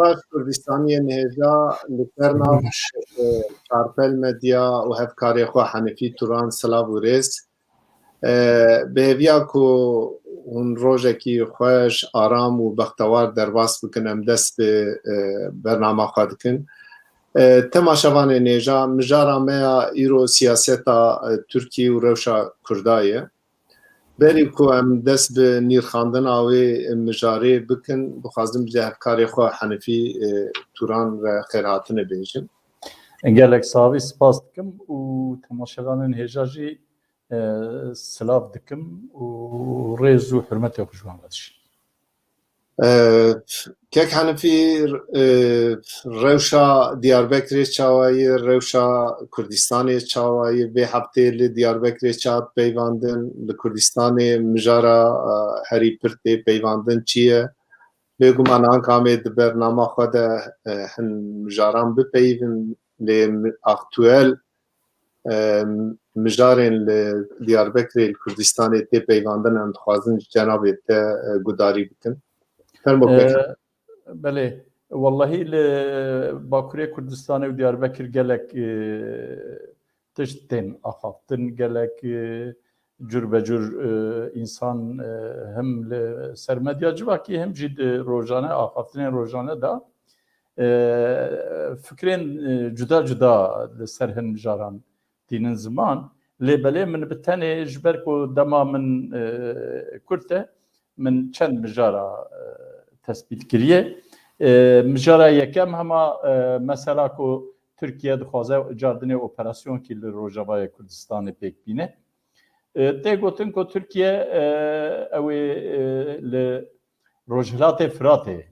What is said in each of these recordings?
baş Kurdistaniyê nêja li Kerna çarpel medya û hevkarê xwe Henefî Turan Silav û Rêz bi hêviya ku hûn rojekî xweş, aram û bextewar derbas bikin em dest bi bernama xwe dikin. Temaşevanê nêja mijara me ya îro siyaseta Tirkiye û rewşa Kurda ye. Berî ku em dest bi nîrxandina wê mijarê bikin, dixwazim ji hevkarê xwe Henefî Turan ve xêrhatinê bêjim. Gelek savî spas dikim û temaşevanên hêja jî silav dikim û rêz û hurmetê xwe ji wan vedişin. Kek Henefî rewşa Diyarbekirê çawayî, rewşa Kurdistanê çawayî, vê heftê li Diyarbekirê çahat peyvandin, li Kurdistanê mijara herî pir tê peyvandin çi ye? Bêguman Ankamê di bernama xwe de hin mijaran bipeyivin lê aktuel mijarên li Diyarbekirê li Kurdistanê tê peyvandin em dixwazin ji cenabê te gudarî bikin. Belê, wellahî li Bakurê Kurdistanê û Diyarbekir gelek tişt tên axaftin, gelek cürbecür însan hem li ser medya civakî hem jî di rojane axaftinên rojane da fikrên cuda cuda li ser hin mijaran dînin ziman. Lê belê min bi tenê ji ber ku dema min Kurd e, min çend mijara tespît kiriye. Mijara yekem hema mesela ku Tirkiye dixwaze cardinê operasyonekî li Rojavayê Kurdistanê pêk bîne. Tê gotin ku Tirkiye ew ê li Rojhilatê Firatê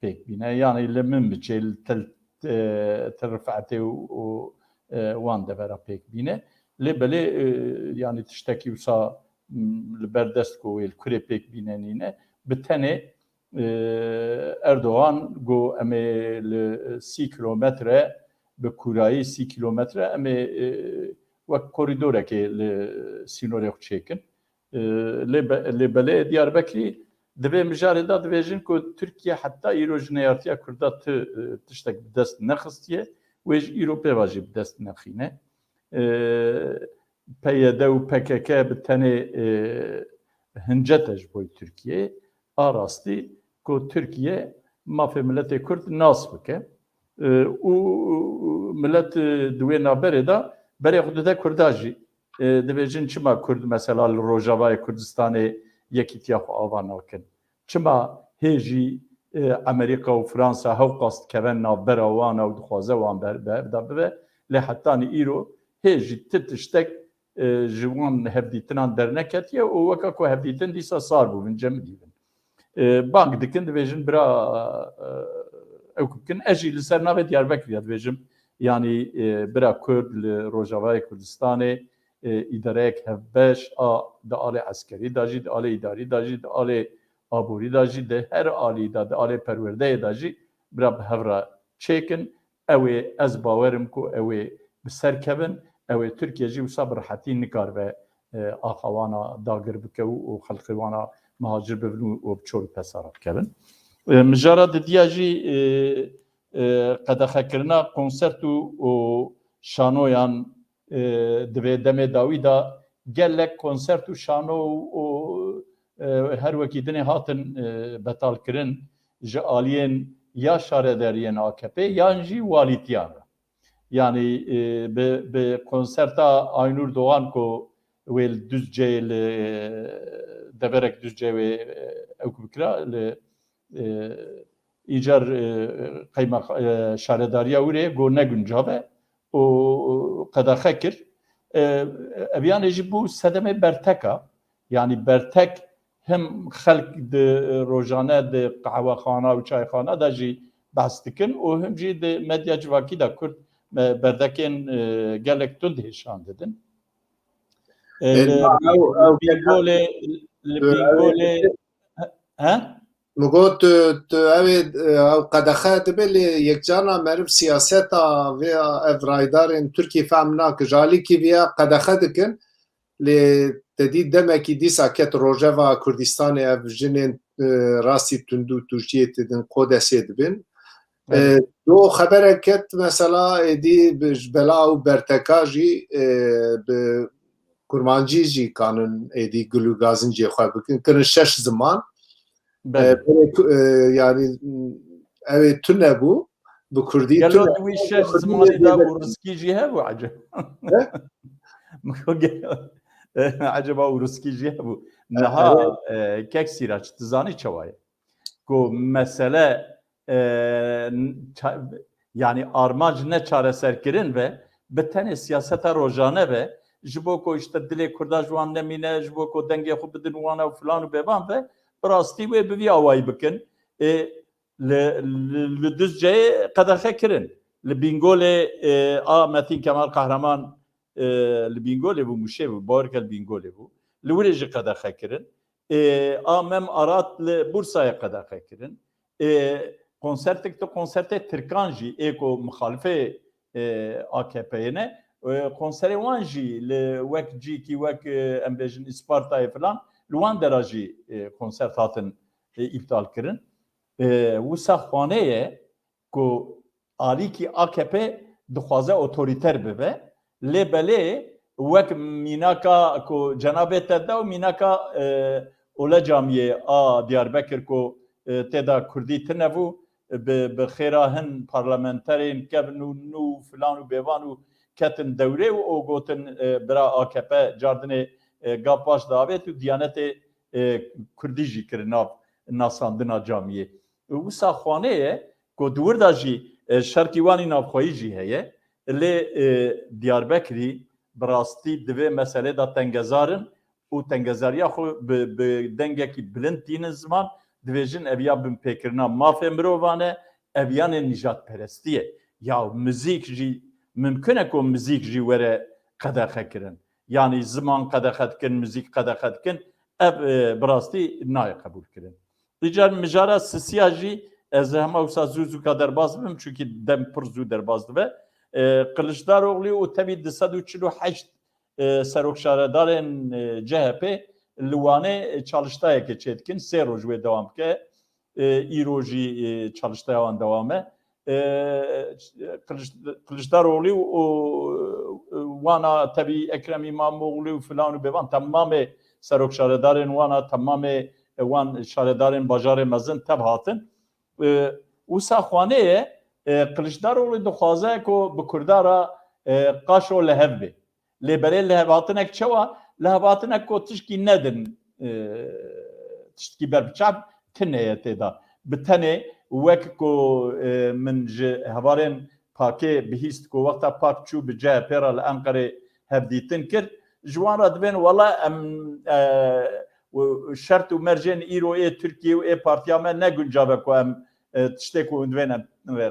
pêk bîne, yanî li Minbiçê, li Tel Rifetê û wan devera pêk bîne. Lê belê yanî tiştekî wisa li ber dest ku wê li Kurê pêk bînenîne, bi tenê Erdoğan got em ê li 30 kilometre bi kurayî 30 kilometre em ê wek korîdorekê li sînorê xwe çêkin. Lê belê Diyarbekirî divê mijarê da dibêjin ku Tirkiye heta îro ji neyartiya Kurda tiştek bi dest nexistiye, wê ji îro pêva jî bi dest nexîne. PYD û PKK bi tenê hincete ji bo Tirkiye a rastî ku Tirkiye mafê miletê Kurd nas bike û millet di wê naberê da berê xwe dide Kurda jî dibêjin çima Kurd mesela li Rojavayê Kurdistanê yekîtiya xwe ava nakin. Çima hêjî Amerîka û Fransa hew qas dikevin navbera wan û dixwaze wan berda bibe, lê hetanî îro hêjî ti tiştek ji wan hevdîtinan derneketiye û weka ku hevdîtin dîsa sar bûbin, cem dîbin. Bank dikin dibêjin bira ew bikin. Ez jî li ser navê Diyarbekirê dibêjim, yanî bira Kurd li Rojavayê Kurdistanê îdareyek hevbeş a di alê eskerî da jî, di alê îdarî da jî, di alê aborî da jî, di her alî da, di alê perwerdeyê da jî bira bi hev re çêkin. Ew ê ez bawerim ku ew ê bi ser kevin, ew ê Tirkiye jî wisa bi rehetî nikaribe axawana dagir bike û xelkê wana mehacir bibin û bi çol pesara bikevin. Mijara didiya jî qedexekirina konsert û şanoyan divê demê dawî da gelek konsert û şano û her wekî dinê hatin betalkirin ji aliyên ya şaredariyên AKP yan jî walîtiyan re. Yani bi konserta Aynur Doğan ku wê li Düzceyê li deverek Düzceyê wê ew bikira li îcar qeyma şaredariya wî rê got neguncav e û qedexe kir. Eviyanê jî bû sedemê berteka, yani bertek hem xelk di rojane di qehwexana û çayxana da jî behs dikin û hem jî di medya civakî da Kurd berdekên gelek tund hêşan didin. Bingolê Got ew qedexe dibe lê yekcana meriv siyaseta vê ev raydarên Tirkiye fehm nake ji alîkî vêya qedexe dikin lê tedî demekî dîsa ket Rojava Kurdistanê ev jinên rastî tund û tûjiyê didin Qodesê dibin. دو خبرك مثلا دي بلا و برتكا جي كرمانجي جي كانن دي قلو غازن جي خواه بكن كرن 6 زمان يعني اوه تنبو بكردي قالوا دوي الشاش زماني دا ورسكي جي هبو عجب عجب ورسكي جي هبو نها كيك سيراج تزاني چواي كو مسألة yani armacı ne çareserkirin ve betene siyaseta rojane ve jiboko işte dile kurda jwan nemine jiboko denge xu bidin wana falan bevan ve rasti ve bir avay bikin le düzce qadaxe kirin le bingole Metin Kemal Kahraman le bingole bu muşe bu barkel bingole bu le weleji qadaxe kirin mem arat le Bursa'ya qadaxe kirin konserte Türkan jî eko muhalife AKP'ye konsere wan jî li wek cîkî wek em bêjin Ispartayê filan li wan dera jî konsert hatin iptal kirin. Wisa xwaneyê ku alîkî AKP dixwaze otorîter bibe lê belê wek mînaka ku cenabê te da û mînaka Ola Camiyê a Diyarbekir ku têda Kurdî tune bû bi xêra hin parlamenterên kevin û nû filan û bêvan û ketin dewrê û o gotin bira AKP cardinê gap baş davêt û Diyanetê Kurdî jî kirin nav nasandina camiyê. Wisa xwaneyê ku di wir de jî şerkî wanî navxwayî jî heye lê Diyarbekirî bi rastî divê meselê da tengezarin û tengezariya xwe bi dengekî bilind tînin ziman dibêjin eviya binpêkirina mafê mirovan e eviyanên nîjadperestî ya müzik jî mümkün e ku müzik jî were qedexe kirin yanî ziman qedexe dikin müzik qedexe dikin ev bi rastî nayê qebûl kirin. Rica mijara sisiya jî ez hema wisa zû zûka derbas bim çünkü dem pir zû derbas dibe Kılıçdaroğlu û tevî 248 serokşaredarên CHP li Wanê çalıştayekê çêdikin sê roj wê dewam bike îro jî çalıştaya wan dewam e Kılıçdaroğlu û wana tevî Ekrem İmamoğlu û filan û bêvan temamê serokşaredarên wana temamê wan şaredarên bajarê mezin tev hatin wisa xwaneyê Kılıçdaroğlu dixwaze ku bi Kurdara qaşo lehev bê lê berê lehevhatinek çawa lehevhatinek ku tişkî nedin tiştkî berbiçav tineye têda bi tenê wek ku min ji hevalên pakê bihîst ku wexta pak çû bi CHP ra li Enqerê hevdîtin kir ji wan re dibên wela em şert û mercên îro ê Tirkiye û ê partiya me ne guncav ku em tiştê ku divên em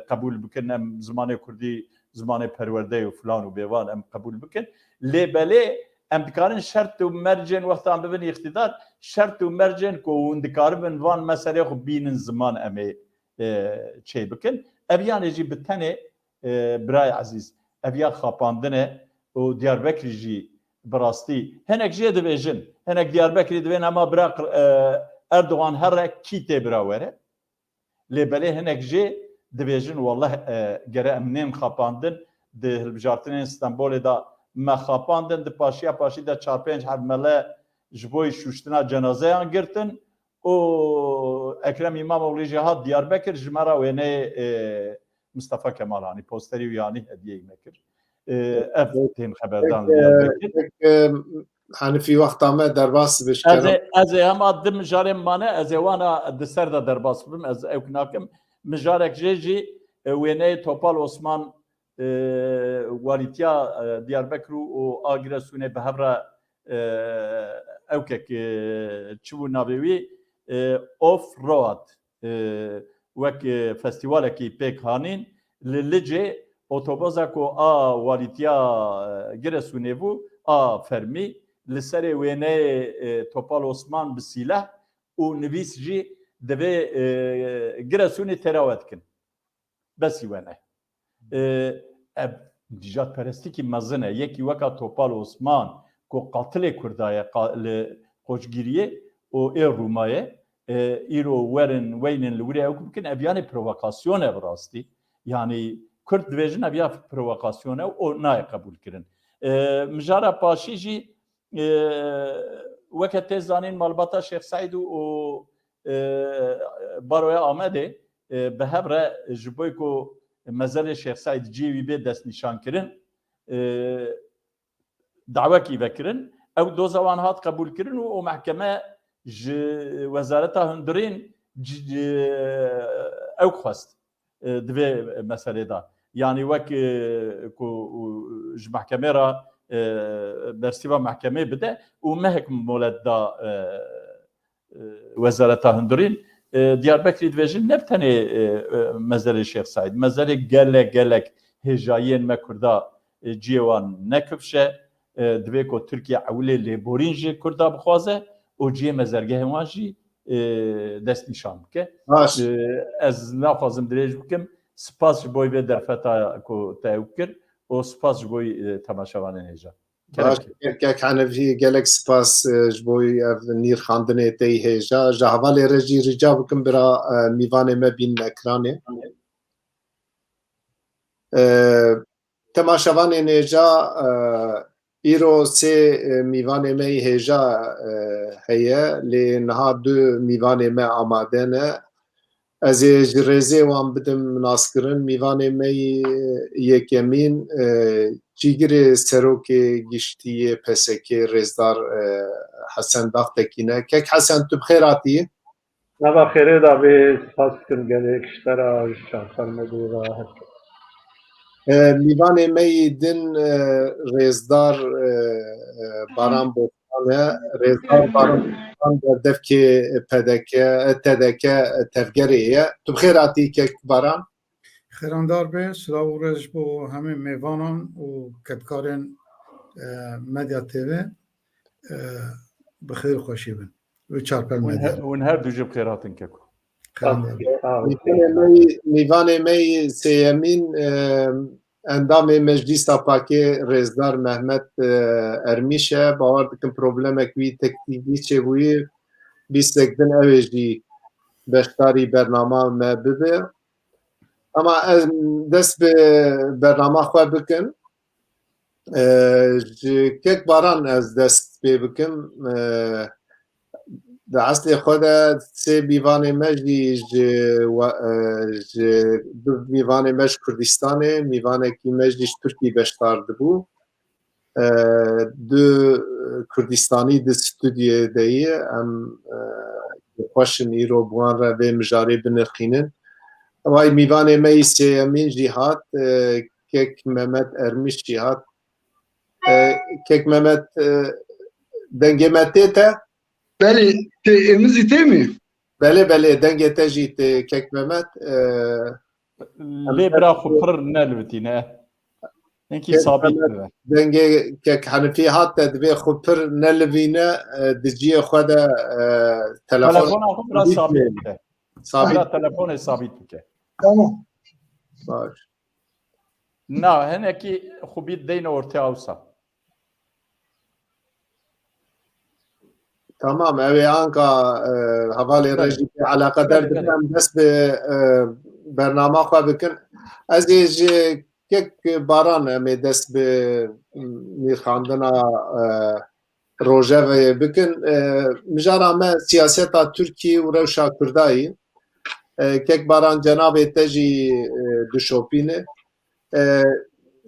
qebûl bikin em zimanê Kurdî zimanê perwerde û filan û bêvan em qebûl bikin lê belê em dikarin şert û mercên wextan bibin îxtidar şert û mercên ku hûn dikaribin van meselê xwe bînin ziman em ê çê bikin eviyanê jî bi tenê birayê ezîz eviya xapandin e û Diyarbekirî jî bi rastî hinek jê dibêjin hinek Diyarbekirî dibên hema bira Erdogan here kî tê bira were lê belê hinek jê dibêjin wallah gere em nêm xapandin di hilbijartinên Stenbolê da me xapandin di paşiya paşî de 4-5 hevmele ji bo şûştina cenazeyan girtin û Ekrem İmamoğlu jî hat Diyarbekir ji me re wêneyê Mustafa Kemal Hanî posterî û yanî hediyeyê me kir ev tên xeberdan Diyarbekir Hanifî wexta me derbas ez ê hema di mijarên mane ez ê wana di ser de derbas bim ez ew nakim mijarek jê jî wêneyê Topal Osman walîtiya Diyarbekir û a Giresunê bi hev re ewkek çi bû navê wî Off Road wek festîvalekî pêk hanîn li Licê otoboza ku a walîtiya Giresunê bû a fermî li serê wêneyê Topal Osman bi sîleh û nivîs jî divê Giresunê terawe dikin besî wene ev nîjadperestîkî mezin e yekî weka Topal Osman ku qatilê Kurda ye li Qoçgiriyê û ê Rûmayê îro werin weynên li wir ew bikin ev yanê provokasyon e bi rastî yani Kürt dibêjin ev ya provokasyona o nayê qebûl kirin. Mijara paşî jî weke tê zanîn malbata Şêx Saîd û Baroya Amedê bi hev re ji bo ku mezarê Şêx Saîd cîwî bê destnîşan kirin dawekî vekirin ew doza wan hat qebûl kirin û o mehkeme ji Wezareta Hundirên ew xwest divê meselê da. Yani wek ku ji mehkemê ra bersîva mehkemê bide û mehek molet da Wezareta Hundirên Diyarbekirê dibêjin ne tenê mezarê Şêx Saîd mezarê gelek hêjayiyên me Kurda ciyê wan nekifşe divê ku Tirkiye ewlê lêborîn jê Kurda bixwaze û ciyê mezargehê wan jî destnîşan bike. Ez naxwazim dirêj bikim. Spas ji bo vê derfeta ku te ew kir û spas ji bo temaşevanên hêja. Kek henevî gelek spas ji bo ev nîrxandinê tê hêja. Ji hevalê re jî rica bikim bira mîvanê me bînin ekranê. Temaşevanên hêja îro sê mîvanê me hêja heye lê niha du mîvanê me amade ne. Ez ê ji rêzê wan bidim naskirin mîvanê me yekemîn cîgirê serokê giştiyê PSK rêzdar Hesen Daqtekîn e. Kek Hesen tu bi xêr hatiyî? Nava xêrê da bê spas dikim gelek iştera ji Çarpelmedê ve Mîvanê me din rêzdar Baran Bostan e. Rêzdar Baran Bostan derdevkê TDK tevgerê ye. Tu bi xêr hatî kek Baran? Xêrandar be, silav û rêz ji bo hemê mêvanan û ketkarên Medya TV bi xêr xweşî bin. Wê Çarpelmedê. Hûn her du jî bi xêr hatin keko. Mîvanê me sêyemîn endamê Meclîsa Pakê Rêzdar Mehmet Ermiş e. Bawer dikim problemek wî teknîkî çêbûyî bîstek din ew ê jî beşdarî bernama me bibe. Ama ez dest bi bernama xwe bikim. Ji kek Baran ez dest pê bikim. Di eslê xwe de sê mîvanê me jî ji du mîvanê me ji Kurdistanê, mîvanekî me jî ji Tirkiyê beşdar dibû. Du Kurdistanî di stûdyê de ye em xweşin îro bi wan re vê mijarê binirxînin. Way mîvanê me sêyemîn jî hat kek Mehmet Ermiş jî hat. Kek Mehmet dengê me tê te? Belê emizî tê mi? Belê dengê te jî tê kek Mehmet. Lê bira xwe pir nelivitîne. Hinkî sabît bibe. Dengê kek Henefî hat te divê xwe pir nelivîne di ciyê xwe de Telefona xwe bira sabît bike. sabît. Bira telefonê sabît bike. Tamam. Baş. Na hinekî xubît deyne ortaya wisa. Tamam ev ê anka hevalê re jî alaqedar dikim dest bi bernama xwe bikin. Ez ê ji kek Baran em ê dest bi nîrxandina rojeveyê bikin. Mijara me siyaseta Tirkiyê û rewşa Kurdayî. Kek Baran cenabê te jî dişopîne.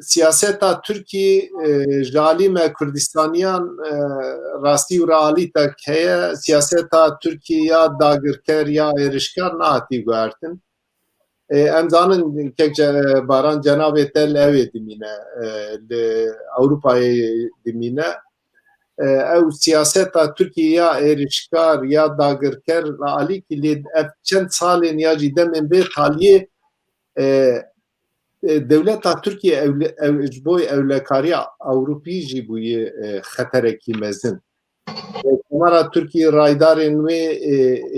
Siyaseta Tirkiyê ji alî me Kurdistaniyan rastî û realî tek heye. Siyaseta Tirkiyê ya dagirker ya êrişkar nehatî guhertin. Em zanin kek Baran cenabê te li evê dimîne, li Ewropayê dimîne. Ew siyaseta Tirkiyê ya êrişkar ya dagirker li alîkî lê ev çend salên ya jî demên vê taliyê Devleta Tirkiye ji bo ewlekariya Ewropî jî bûye xeterekî mezin. Komara Tirkiye raydarên wê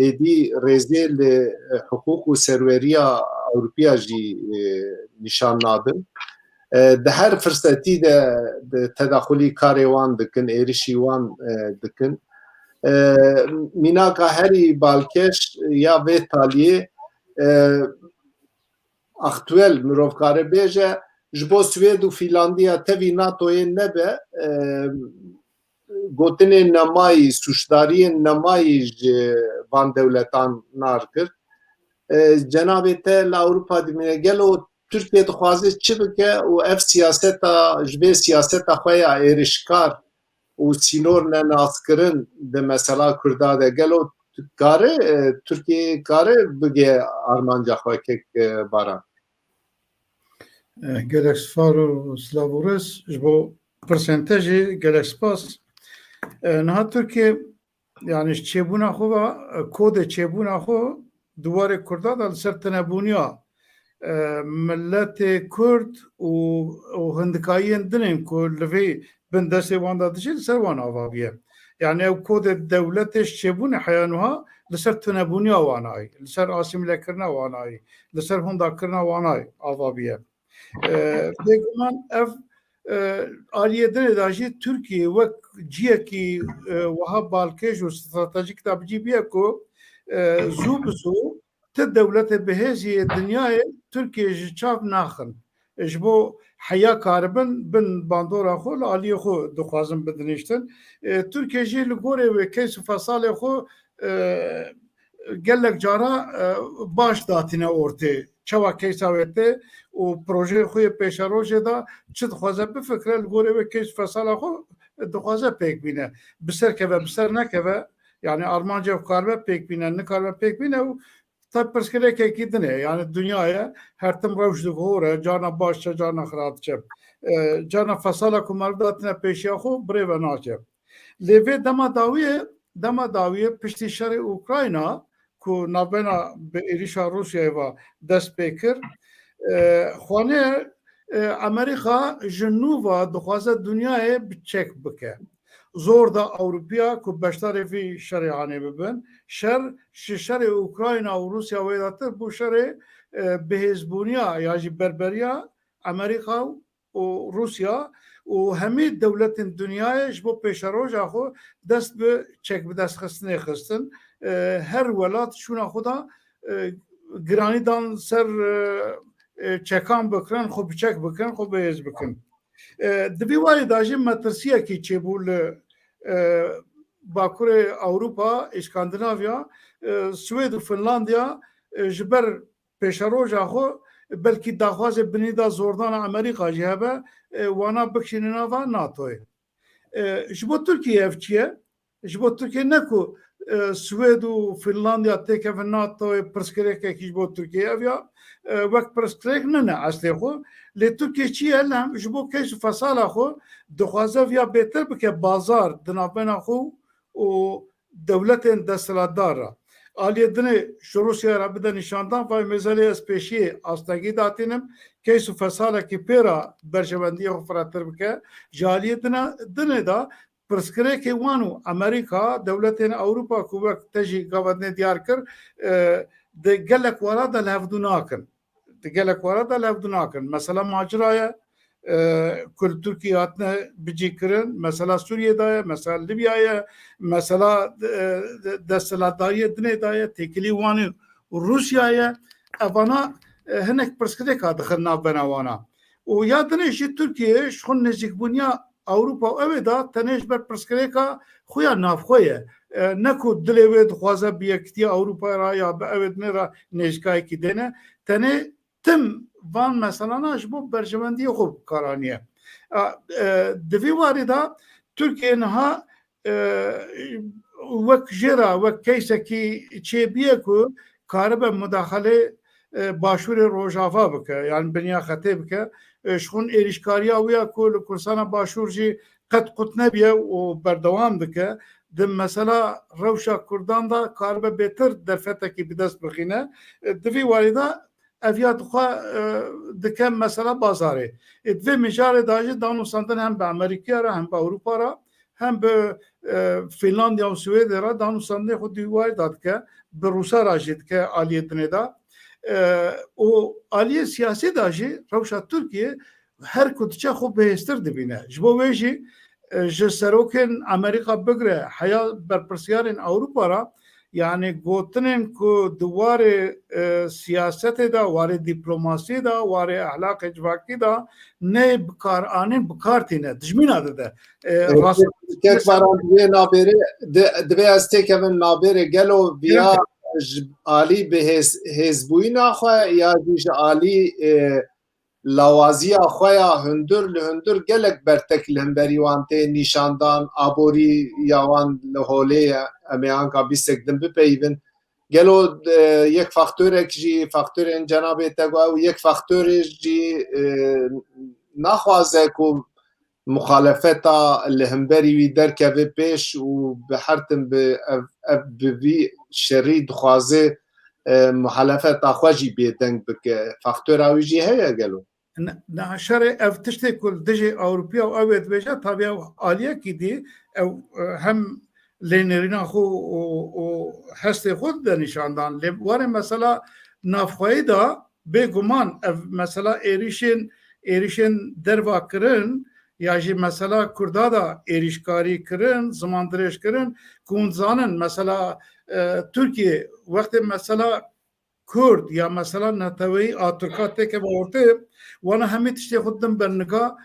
êdî rêzê li hiqûq û serweriya Ewropiya jî nîşan nadin. Di her firsetî de tedaxulî karê wan dikin, êrişî wan dikin. Mînaka herî balkêş ya vê taliyê اختوال مروفکاره بیجه جبو سوید و فینلاندیا توی ناتوی نبه گوتن نمایی سوشداری نمایی وان دولتان نار کرد جنابی تل اوروپا دیمینه گلو ترکیه دخوازه چی بکه و اف سیاستا جبه سیاستا خواه ایرشکار و سینور نناسکرن ده مثلا کرده ده گلو کاره ترکیه کاره بگه آرمانجا خواه که باران gelek svar û slavûres ji bo persentejê gelek spas. Niha Tirkiye yani ji çêbûna xwe ve kodê çêbûna xwe duwarê Kurda da li ser tenebûniya milletê Kurd û hindikayiyên dinên ku li vê bin destê wan da dijî li ser wan avabiye. Yani ew kodê dewletê ji çêbûnê heya niha li ser tenebûniya wan ayî, li ser asîmîlekirina wan ayî, li ser hundakirina wan ayî avabiye. Bêguman ev aliyedinê da jî Tirkiye wek ciyekî wiha balkêj û stratejîk da bicîbiye ku zû bi zû ti dewletê bihêziyê dinyayê Tirkiye ji çav naxin. Ji bo heya karibin bin bandora xwe li aliyê xwe dixwazin bidinîştin. Tirkiye jî li gorê wê keyf û fesalê xwe gelek cara baş datîne ortê. Çawa keysa wê tê û projeyê xwe yê pêşerojê da çi dixwaze bifikre li gorê wê keyf fesala xwe dixwaze pêk bîne. Bi ser keve bi ser nekeve yani armanca ev karibe pêk bîne nikaribe pêk bîne û tabi pirsgirêkekî dinê yani dünyaya her tim rewş dihore cana baş çe cana xirab çe. Cana fesala ku meriv datine pêşiya xwe birê ve naçe. Lê vê dema dawiyê piştî şerê Ukrayna ku navbena bi êrişa Rûsyayê ve dest pê kir xwanê Amerîka ji nû ve dixwaze dünyayê bi çek bike. Zor da Ewropiya ku beşdarê vî şerê anê bibin. Şer ji şerê Ukrayna û Rûsya wê de tir bû şerê bihêzbûniya ya jî berberiya Amerîka û Rûsya û hemî dewletên dünyayê ji bo pêşeroja xwe dest bi çekbidestxistinê xistin. Her welat şûna xwe da giranî dan ser çekan bikirin, xwe bi çek bikin, xwe bihêz bikin. Di vî warê da jî metirsiyekî çêbû li Bakurê Ewropa, İskandinavya, Swêd û Finlandiya ji ber pêşeroja xwe belkî daxwazê binî da zordana Amerîka jî hebe wana bikişîne nava NATOyê. Ji bo Tirkiye ev çi ye? Ji bo Tirkiye ne ku Swêd û Finlandiya têkevin NATOyê pirsgirêkekî ji bo Tirkiye ev ya wek pirsgirêk nine eslê xwe. Lê Tirkiye çi ye lem ji bo keyf û fesala xwe dixwaze ya bêtir bike bazar di navbena xwe û dewletên desthilatdar ra. Aliyê dinê ji Rûsyaya re bide nîşandan vay mêzelê ez pêşiyê astegî datînim keyf û fesalekî pêra berjewendiyê xwe firehtir bike. Ji aliyê dinê da pirsgirêkê wan û Amerîka dewletên Ewropa ku wek te jî gavendinê diyar kir di gelek wara da levdû nakin. Di gelek wara da levdû nakin. Mesela maciraya ku Tirkiye hatine bicîkirin, mesela Sûriyê ye, mesela Libyayê, mesela desthilatdariyê dinê ye, têkilî wanî Rûsyayê evana hinek pirsgirêka dixin navbena wana. û ya dinê jî Tirkiye ji xwe nêzîkbûniya Ewropa evê da tenê ji ber pirsgirêka xuya navxwe ye. Ne ku dilê wê dixwaze bi yekitiya Ewropayê ra ya bi evê dinê ra nêzîkayekî dêne tenê tim van meselana ji bo berjewendiyê xwe karaniye. Di vî warê da Tirkiye niha wek jêra wek keysekî çêbiye ku karibe mudaxelê başûrê Rojava bike yani biniya xetê bike ji xwe êrişkariya wî ya ku li Kurdistana Başûr jî qet qut nebiye û berdewam dike di mesela rewşa Kurdan da karibe bêtir derfetekî bi dest bixîne. Di vî warê da ev ya dixwe dike mesela bazarê. Di vê mijarê da jî danûsandin hem bi Amerîkaya re hem bi Ewropa re hem bi Finlandiya û Swêdê re danûsandinê xwe di warê da dike bi Rûsa ra jî dike aliyê dinê da. û aliyê siyasî da jî rewşa Tirkiye her ku diçe xwe bihêztir dibîne. Ji bo wê jî ji serokên Amerîka bigire heya berpirsyarên Ewropa ra yani gotinên ku di warê siyasetê da, warê dîplomasiyê da, warê ehlaqê civakî da ne bikaranên bikartîne, dijmîna dide. Rast Kek baran divê naberê divê ez têkevin naberê gelo viya ji alî bi hêzbûyîna xwe ya jî ji alî lawaziya xwe ya hundir li hundir gelek bertek li hemberî wan tê nîşandan, aborî ya wan li holê em ê anka bîstek din bipeyivin. Gelo yek faktorek jî faktorên cenabê te got û yek faktorê jî naxwaze ku muxalefeta li hemberî wî derkeve pêş û bi hertin bi ev bi vî şerî dixwaze muhalefeta xwe jî bêdeng bike. Faktora wî jî heye gelo. Naşerê ev tiştê ku dijî Ewropiya û ew ê dibêje tabiya aliyekî dî ew hem lênerîna xwe û hestê xwe dide nîşandan. Lê warê mesela navxweyî da bêguman ev mesela êrişên derva kirin ya jî mesela Kurda da êrişkarî kirin, zimandirêj kirin ku hûn zanin mesela Türkiye wextê mesela Kurd ya mesela neteweyî a Tirka têkeve ortê wana hemî tiştê xwe din berniga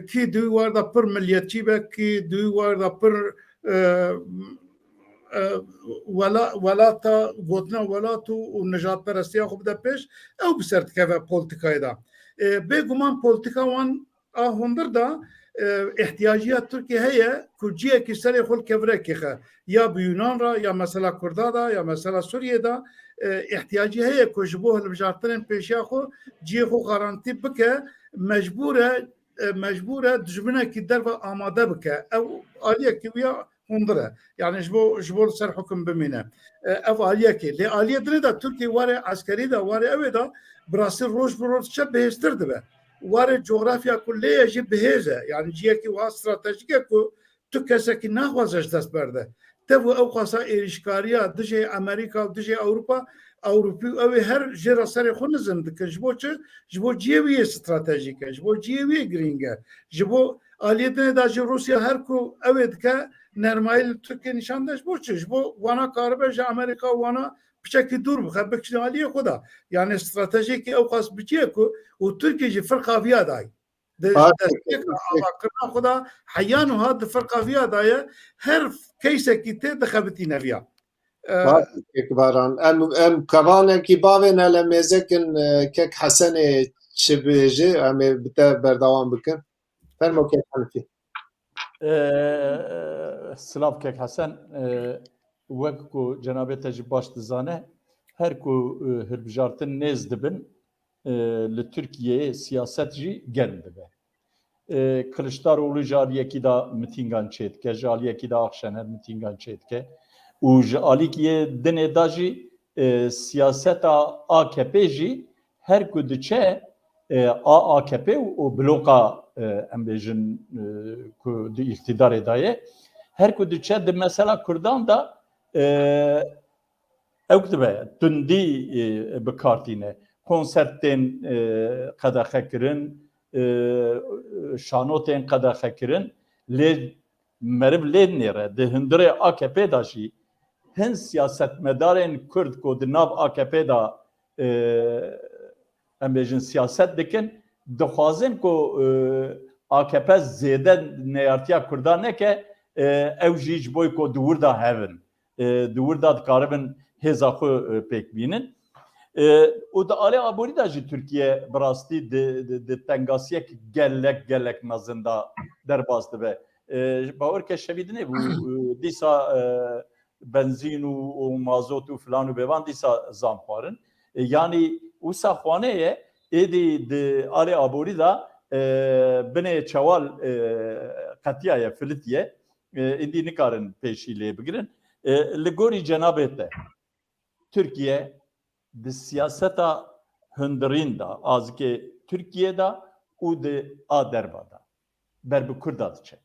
kî duî war da pir milliyetçî be, kî duî war da pir welata gotina welat û nijadperestiya xwe bide pêş ew bi ser dikeve polîtikayê da. Bêguman polîtika wan a hundir da ihtiyaciya Tirkiye heye ku ciyekî serê xwe kevrekê xe ya bi Yunan ra ya mesela Kurda da ya mesela Sûriyê da ihtiyacı heye ku ji bo hilbijartinên pêşiya xwe ciyê xwe garantî bike mecbur e dijminekî derve amade bike ew aliyekî wiya hundir e yani ji bo ser hukm bimîne ev aliyekê lê aliyê dinê da Tirkiye warê eskerî da warê ew ê da bi rastî roj bi roj çe bihêztir dibe warê coğrafya ku lê ye jî bihêz e yani ciyekî wiha stratejîk e ku tu kesekî naxwaze ji dest berde tev ew xwasa êrişkariya dijî Amerîka û dijî Ewropa Ewropî ew ê her jêra serê xwe nizin dikin ji bo çi ji bo ciyê wî yê stratejîk e ji bo ciyê wî girîng e ji bo aliyê dinê da jî Rusya her ku ew ê dike nermayî li Tirkiye nîşan de ji bo çi ji bo wana karibe ji Amerîka wana piçekî dûr bixe bikişîne aliyê xwe da yani stratejîkî ew xas biciye ku û Tirkiye jî firqaviya daye avakirina xwe da heyan û hat di firqaviya daye her keysekî tê dixebitîne viya Baran em kevanekî bavên hele mêzekin kek Hesenê çi bêje em ê bi te berdewam bikin fermo kek Henefî Silav kek Hesen wek ku cenabê te jî baş dizane her ku hilbijartin nêz dibin li Tirkiyeyê siyaset jî germ dibe. Kılıçdaroğlu ji aliyekî da mitîngan çêdike, ji aliyekî da Axşener mitîngan çêdike û ji aliyekî dinê da jî siyaseta AKP jî her ku diçe AKP û bloka em bêjin ku di îktidarê daye her ku diçe di mesela Kurdan da ew dibe tundî bikartîne konsertên qedexe kirin şanotên qedexe kirin lê meriv lê nêre di hundirê AKP da jî hin siyasetmedarên Kurd ku di nav AKP da em bêjin siyaset dikin dixwazin ku AKP zêde neyartiya Kurdan neke ew jî ji bo ku di wirda hevin di wirda dikaribin hêza xwe pêk bînin û di alê aborî da jî Tirkiye bi rastî di tengasiyek gelek mezin da derbas dibe bawer ke şevîdinê bû dîsa benzîn û mazot û filan û bêvan dîsa zam xwarin yanî wisa xwaneyê êdî di alê aborî da binê çewal qetiya ye filitiye îdî nikarin pêşî lê bigirin li gorî cenabê te Tirkiye di siyaseta hundirîn da azikê Tirkiye da û di a derva da ber bi Kurda diçe.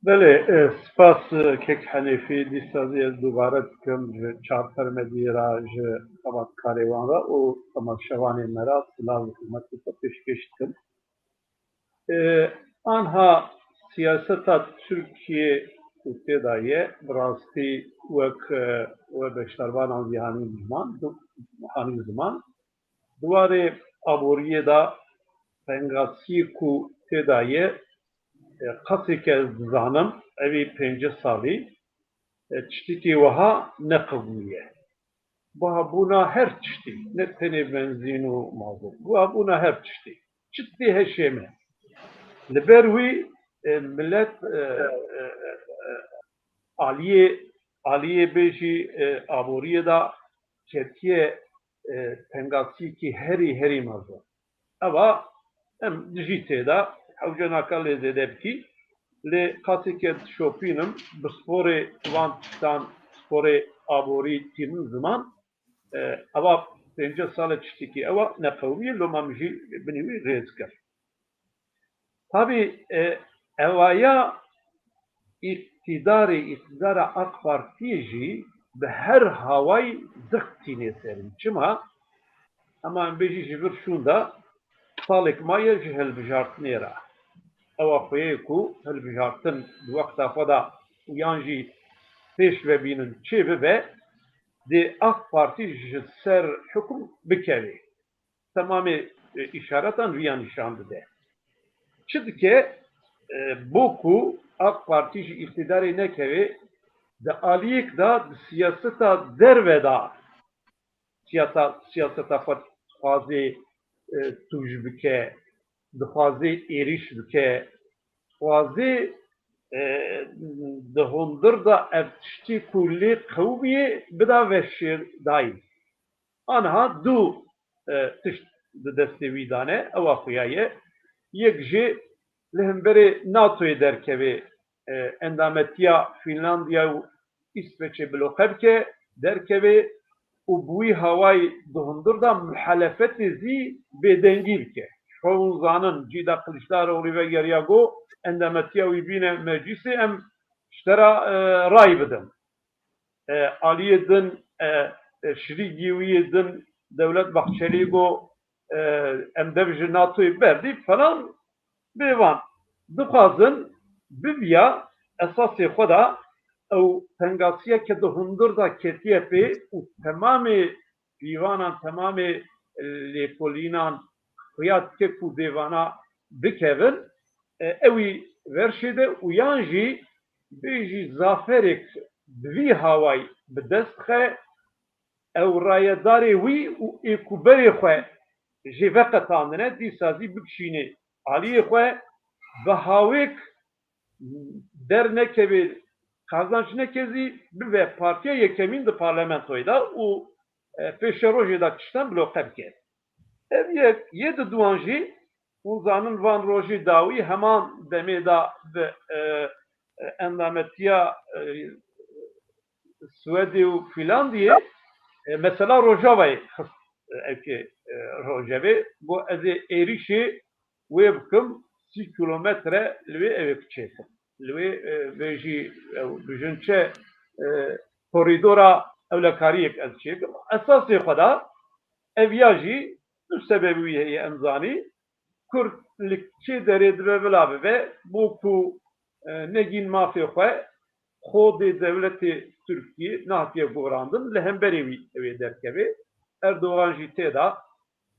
Belê spas kek Henefî dîsa dubare dikim ji çarpermediyê ra ji xebatkarê wan re û temaşevanên me ra silav hikûmetê xwe pêşkêş dikim. Anha siyaseta Tirkiye تێدایە بڕاستی وەک بەشتەربانان جیهانی زمان دوارێ ئابۆریەدا پەنگاسیەک و تێدایە قەسێکە دزانم ئەوی 5 ساڵی تشتێکی وەها نەقبوویە بووبوونا هەر تشتی نەتەنێ بنزین و مازۆت بووبوونا هەر تشتی چتێ هەشێمە لەبەر وی ملت عالیە بێژی ئابۆریەدا کێتیە پەنگاسیەکی هەری مازۆت ئەوە ئەم دژی تێدا حەوجە ناکە لێ زێدە بکی لێ قاسێکە شۆپینم bi sporê van tiştan sporê aborî tîmin ziman ewa 5 sala tiştekî ewa neqewî loma min jî binî wî rêz kir. Tabii evaya iktidara AK Partiye jî bi her havayî dixtînê serin. Çima? Ama em bêjî ji vir şûnda salek maye ji hilbijartinê re. Ewa xweyê ku hilbijartin di wexta xwe da yan jî pêş vebînin çê bibe dê AK Parti ji ser hukm bikeve. Temamê îşaretan viyan nîşan dide. Çi dike bo ku AK Parti ji iktidarê nekeve di aliyek da di siyaseta derve da siyaseta xwe dixwaze tûj bike dixwaze êriş bike dixwaze di hundir da ev tiştî ku lê qewmiye bida veşêrdayî. Anha du tişt di destê wî dane ewa xuyaye yek jî li hemberê NATOyê derkeve endametiya Finlandiya û İsveçê biloqe bike derkeve û bi wî hawayê di hundir da muhelefetê zî bêdengî bike. Xwe zanin cîda Kiliçdaroglu vegeriya got endametiya wî bîne meclîsê em ji te re ray bidin. Aliyê din şirîgî wî din Dewlet Bahçelî got em dev ji NATOyê berdî falan bêvan. Dixwazin bibiya esasê xwe da ew pengasiyeke di hundir da ketiye pê û temamê pîvanan temamê lêkolînan xuya dike ku dêvana bikevin ewî verşêde û yan jî bêjî zaferek bi vî hawayî bi dest xe ew rayedarê wî û êkuberê xwe jê veqetandine dîsa zî bikişîne aliyê xwe bi hawêk dernekeve kazanç nekezî bibe partiya yekemîn di parlamentoyê da û pêşe rojê da tiştan biloqe bike. Ev yê di duan jî û zanin van rojê dawî heman demê da bi endametiya Swedê û Finlandiyê mesela Rojavayê xist evkê Rojavê bo ez ê êrişê wê bikim 30 kilometre li wê evê biçêkim. Li wê bêjî bijin çe koridora ewlekariyek ez çêkim. Esasê xwe da ev ya jî du sebebî wî heye em zanî Kurd li çê derê dibe bila bibe bo ku negîn mafê xwe xodê dewletê Tirkiye nahatiye gorandin li hemberê wî evê derkeve. Erdogan jî têda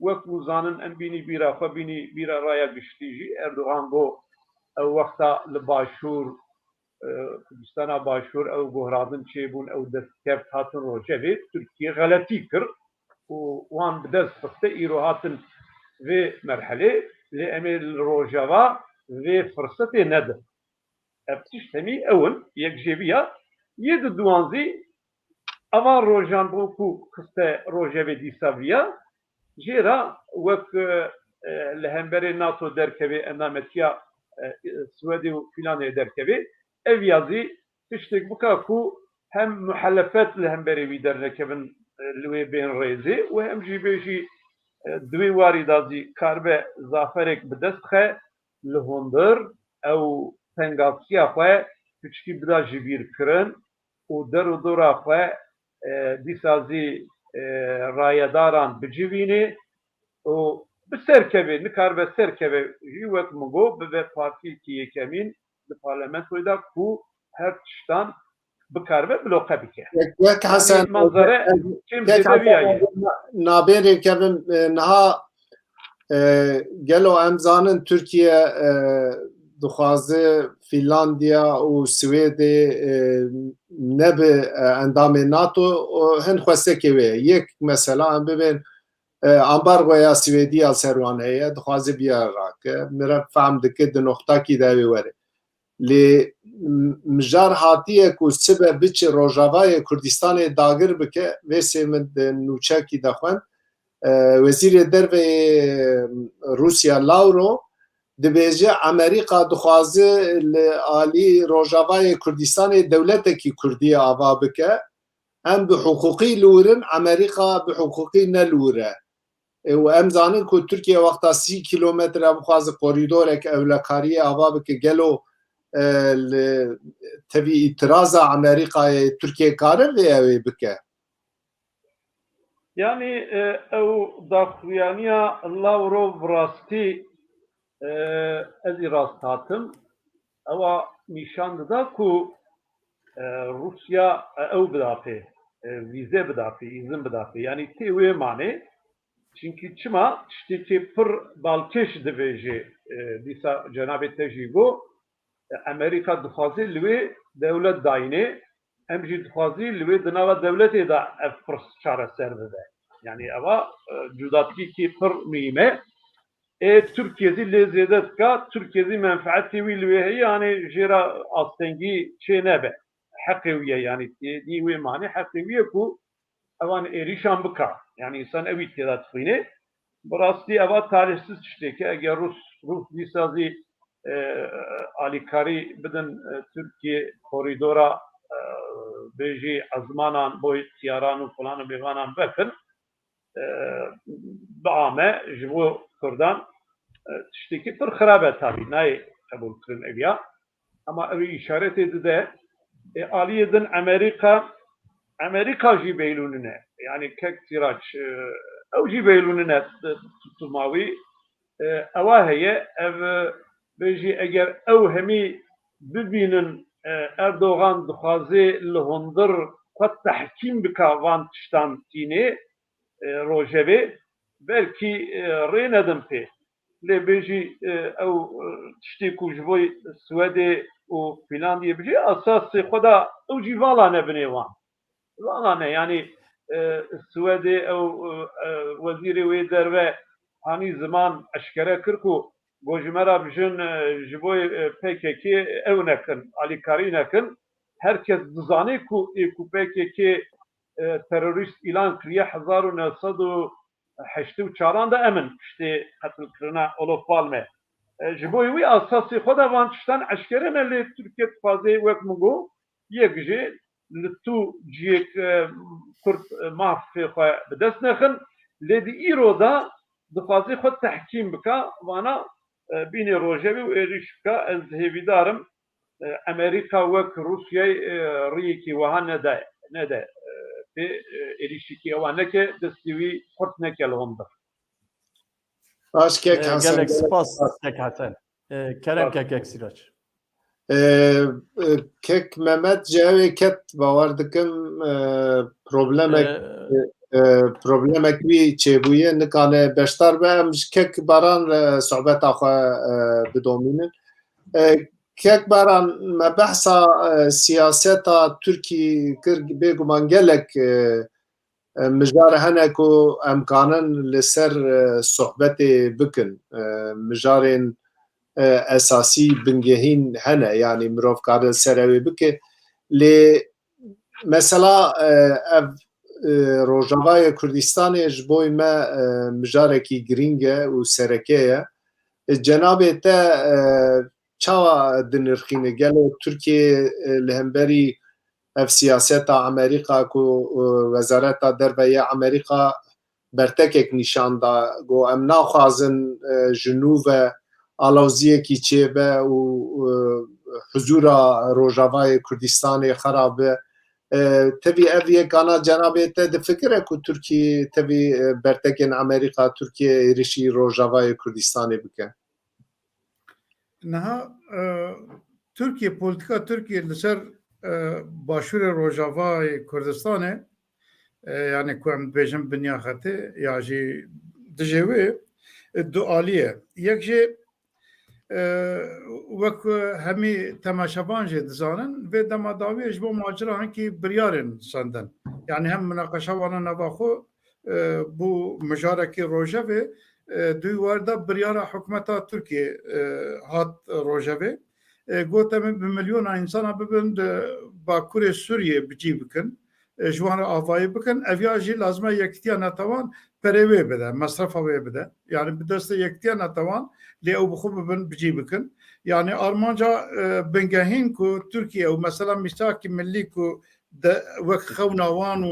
wekû zanin em bînî bîra xwe bînî bîra raya giştî jî Erdogan got ew wexta li başûr Kurdistana başûr ew gohradin çêbûn ew destkeft hatin Rojavê Tirkiye xeletî kir û wan bi dest xiste îro hatin vê merhelê lê em ê li Rojava vê firsetê nedin. Ev tişt hemî ewin yek jêbiya yê di duanzî evan rojan bo ku xiste Rojavê dîsa viya jê ra wek li hemberê NATO derkevê endametiya Swedê û Finlandiyê derkevê ev yazî tiştek bika ku hem muhelefet li hemberê wî dernekevin li wê bên rêzê û hem jî bêjî di wê warî da zî karibe zaferek bi dest xe li hundir ew pengasiya xwe piçkî bida ji bîr kirin û der û dora xwe dîsa zî rayedaran bicivînê û bi serkevê nikaribe serkeve jî wek min got bibe partiyekî yekemîn li parlamentoyê da ku her tiştan bikarbe bloka bike. Yek Hasan Manzara kim Yek zedeviye. Naberê kevin niha gelo em zanin Türkiye dixwaze Finlandiya û Swêdê nebe endamê NATO hin xwestekê wê ye. Yek mesela em bibên ambargoya Swêdî ser wan heye dixwaze biya rake mirev fehm dike di noxtakî de wê were. Lê mijar hatiye ku sibe biçe Rojavayê Kurdistanê dagir bike vê sê min di nûçekî de xwend Wezîrê Derve Rusya Lavrov dibêje Amerîka dixwaze li alî Rojavayê Kurdistanê dewletekî Kurdî ava bike em bi hiqûqî lûrin Amerîka bi hiqûqî nelûre. û em zanin ku Tirkiye wexta 30 kilometre bixwaze korîdorek ewlekariyê ava bike gelo li tevî îtiraza Amerîkayê Tirkiye karin vê ew bike. Yani ew daxuyaniya Lavrov rastî ez ê rast hatim ewa nîşan dida ku Rusya ew bidapê vîze bidapê îzin bidapê yani tê wê manê çünkü çima tiştekî pir balkêş dibêje dîsa cenabê te jî got Amerîka dixwaze li wê dewlet dayînê em jî dixwazî li wê di nava dewletê de ev pir çareser bibe. Yani eva cudatkî pir mühim e. Türkiye zî lê zêde dika, Türkiye zî menfaetê wî li wê heye yani jêra astengî çê nebe. Heqê wî ye yani dî wê manê heqê wî ye ku evan êrîşan bika. Yani insan evî têda dixwîne. Bi rastî eva talihsiz tiştekî eger Rus dîsa zî alîkarî bidin Türkiye korîdora bêjî ezmanan boy tiyaran û falan û bêvanan vekin biame ji bo Kurdan tiştekî pir xirab e tabî nayê qebûlkirin eviya ama ew îşaretê dide aliyê din Amerîka jî beylûnine yani kek Sirac ew jî beylûnine tutuma wî ewa heye ev bêjî eger ew hemî bibînin Erdogan dixwaze li hundir xwe tehkîm bika van tiştan tînê rojevê belkî rê nedin pê. Lê bêjî ew tiştê ku ji bo Swêdê û Finlandiyê bijî esasê xwe da ew jî vala nebinê wan. Vala ne yani Swêdê ew wezîrê wê derve hanî ziman eşkere kir ku gojmera bijin ji bo PKK ew nekin, alîkarî nekin. Herkes dizanê ku PKK terörist ilan kiriye 1984 de emin işte katilkirina Olof Palme. Ji bo wî esasê xwe de van tiştan eşkere ne lê Tirkiye dixwaze wek min got yek jî li tu ciyek Kurd mafê xwe bi dest nexin lê di îro da dixwaze xwe tehkîm bika vana bînê rojevê û êrîş bika ez hêvîdarim Amerîka wek Rusyayê rêyekî wiha nede pê êrişîkî ewan neke destî wî Kurd neke li hundir. Baş kek Hasan. Gelek spas kek Hasan. Kerem kek Sirac. Kek Mehmet cevê ket bawer dikim problemek wî çêbûye nikane beşdar be em ji kek baran sohbeta xwe bidomînin. Kek baran me behsa siyaseta Tirkî kir bêguman gelek mijar hene ku em kanin li ser sohbetê bikin mijarên esasî bingehîn hene yani mirov karin ser ew bike lê mesela ev Rojavayê Kurdistanê ji bo me mijarekî giring e û sereke ye cenabê te çawa dinirxîne gelo Tirkiye li hemberî ev siyaseta Amerîka ku Wezareta Derve ya Amerîka bertekek nîşan da got em naxwazin ji nû ve alawziyekî çêbe û huzûra Rojavayê Kurdistanê xerab be tevî ev yekana cenabê te difikire ku Tirkiye tevî bertekên Amerîka Tirkiye êrişî Rojavayê Kurdistanê bike. Niha Türkiye politika Türkiye ser başvuru Rojava'yı Kürdistan'e yani kuam bejim binyahati ya jî dijêwê dualiye yek jê wek hemî temaşeban jê dizanin vê dema dawiyê ji bo macera hankî biryarên sandin yani hem münaqeşa wana nava xwe bu mijarekî Rojavê duy warda biryara hikûmeta Tirkiye hat Rojavê gote min bi milyona insana bibin di Bakurê Sûriyê bicî bikin ji wan re avayî bikin ev ya jî lazim e yekîtiya netewan perê bide mesrefa wê bide yani bi destê yekîtiya netewan lê ew bi xwe bibin bicî bikin yani armanca bingehîn ku Tirkiye û mesela mîsakî millî ku wek xewna wan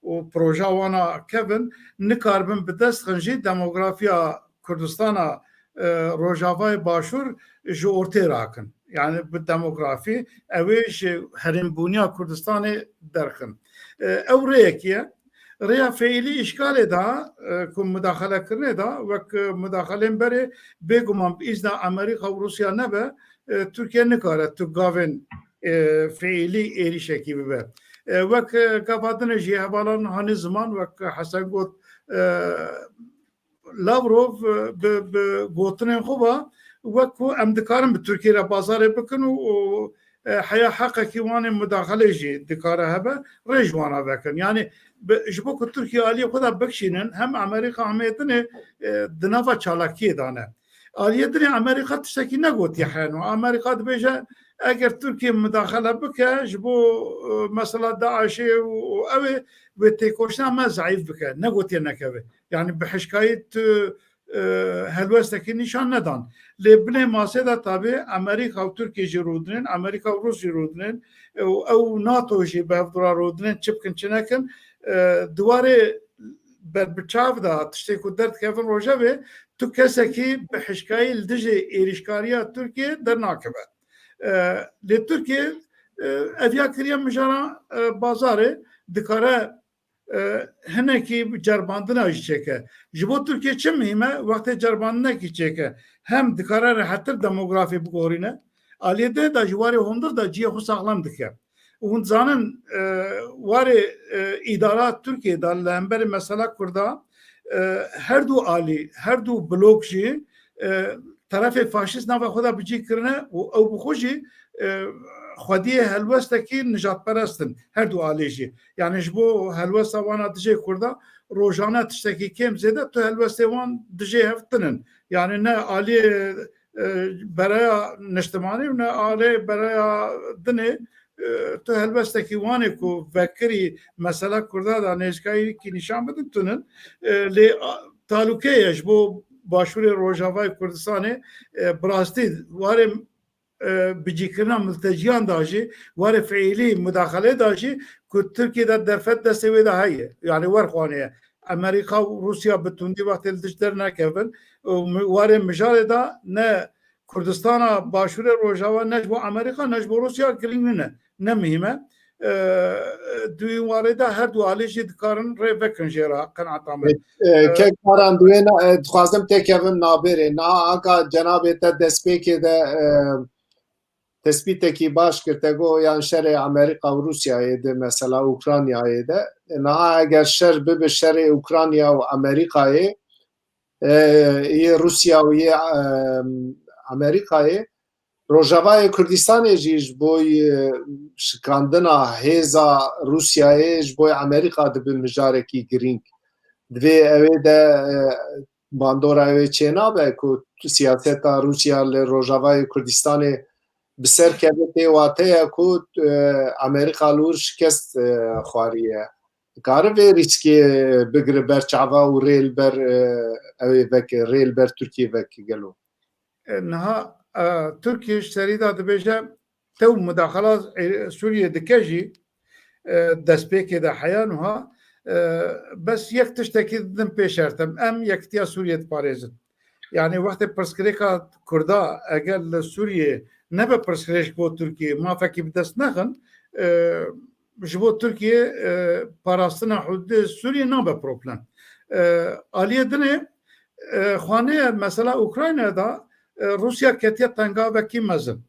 û proja wana kevin nikarbin bi dest xin jî demografiya Kurdistana Rojavayê Başûr ji ortê rakin yani bi demografî ew ê ji herêmbûniya Kurdistanê derxin ew rêyekî ye rêya feîlî îşgalê da ku müdaxelekirinê da wek müdaxelên berê bêguman bi îzna Amerîka û Rusya nebe Tirkiye nikare tu gavên feîlî êrişekî bibe wek gavadinê jî hevalan hanî ziman wek Hesen got Lavrov bi gotinên xwe ve wekû em dikarin bi Tirkiye re bazarê bikin û heya heqekî wanê müdaxelê jî dikare hebe rê ji wan vekin yani ji bo ku Tirkiye aliyê xwe da bikişînin hem Amerîka hem dinê di nava çalakiyê da ne aliyê dinê Amerîka tiştekî negotiye hene Amerîka dibêje eger Tirkiye müdaxele bike ji bo mesela Daişê û ew ê wê têkoşina me zayıf bike negotiye nekeve yani bi hişkayî tu helwestekî nîşan nedan lê binê masê de tabi Amerîka û Tirkiye jî rûdinin Amerîka û Rûs jî rûdinin ew NATO jî bi hevdora rûdinin çi bikin çi nekin diwarê berbiçav da tiştê ku derdikevin Rojavê tu kesekî bi hişkayî li dijî êrişkariya Tirkiye dernakeve lê Tirkiye ev ya kiriye mijara bazarê dikare hinekî cerbandina jî çêke ji bo Tirkiye çi mihîm e wextê cerbandinekî çêke hem dikare rehettir demografî bigorîne aliyê dê da ji warê hundir da ciyê xwe saxlam dike hûn zanin warê îdara Tirkiye da li hemberî mesela Kurda her du alî her du blok jî terefê faşîst nava xwe da bicî kirine û ew bi xwe jî xwediyê helwestekî nijadperestin her du alî jî yani ji bo helwesta wana dijê Kurda rojane tiştekî kêm zêde tu helwestê wan dijê hevtinin yani ne aliyê bereya niştimanî û ne alê bereya dinê tu helwestekî wanê ku vekirî mesela Kurda da nêzîkayîkî nîşan bidin tunin lê talûkeyê ji bo başûrê Rojavayê Kurdistanê bi rastî warê bicîkirina milteciyan da jî warê feîlî müdaxelê da jî ku Tirkiye de derfet destê wê de heye yani werxwaniye Amerîka û Rusya bi tundî wextê li dij dernekevin warê mijarê da ne Kurdistana başûrê Rojava ne ji bo Amerîka ne ji bo Rusya girîng ne mihîm e دوی وارده هر دو حالی جی دکارن ری بکن جرا قناعتا من که کاران دوی خوازم تکیون نابره نا آقا جنابه تا دسپیکی ده تثبیت کی باش کرده گو یعنی شر امریکا و روسیه ده مثلا اوکراینیه ده نا اگر شر به شر اوکراینیا و امریکایه یه روسیه و یه امریکایه Rojavayê Kurdistanê jî ji bo şikandina hêza Rusyayê ji bo Amerîka dibe mijarekî girîng. Divê ew ê de bandora ew ê çênabe ku siyaseta Rusya li Rojavayê Kurdistanê bi ser keve tê watê ye ku Amerîka li wir şikest xwariye. Dikare vê rîskê bigire ber çava û rê ber ew ê veke rê ber Tirkiye veke gelo. Niha Türkiye serîda dibêje tew müdaxela Sûriye dike jî destpêkê de heya niha bes yek tiştekî didin pêşertem em yekitiya Sûriye diparêzin yani wextê pirsgirêka Kurda eger li Sûriye nebe pirsgirêk bo Tirkiye mafekî bi dest nexin ji bo Tirkiye parastina hududê Sûriye nabe problem aliyê dinê xwaneye mesela Ukrayna'da Rusya ketiye tengavekî mezin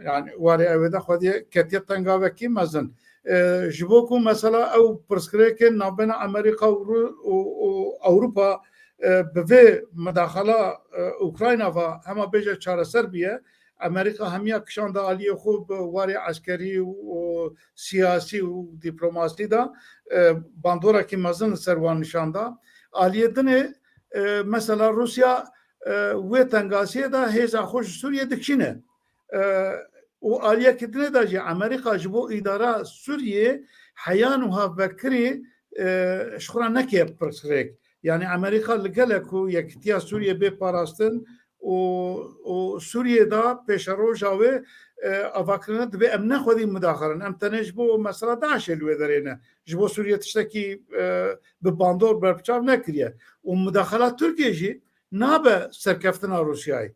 yani varı evde xwediye ketiye tengavekî mezin ji bo ku mesela ew pirsgirêkên navbena Amerîka û Ewropa bi vê medaxela Ukrayna ve hema bêje çareser biye Amerika hemiya kişanda aliyê xwe bi warê eskerî û siyasî û dîplomasî da bandorekî mezin li ser wan nîşanda aliyê dinê mesela Rusya wê tengasiyê da hêza xwe ji Sûriyê dikişîne û aliyekî dinê de jî Amerîka ji bo îdara Sûriyê heyan û havvekirî ji xwe re neke pirsgirêk yani Amerîka li gelek û yekîtiya Sûriyê bê parastin û Sûriyê da pêşeroja wê avakirine dibe em nexwedî midaxilin em tenê ji bo mesela Daişê li wê derê ne ji bo Sûriyê tiştekî bi bandor berpiçav nekiriye û midaxela Tirkiye jî nabe serkeftina Rusyayê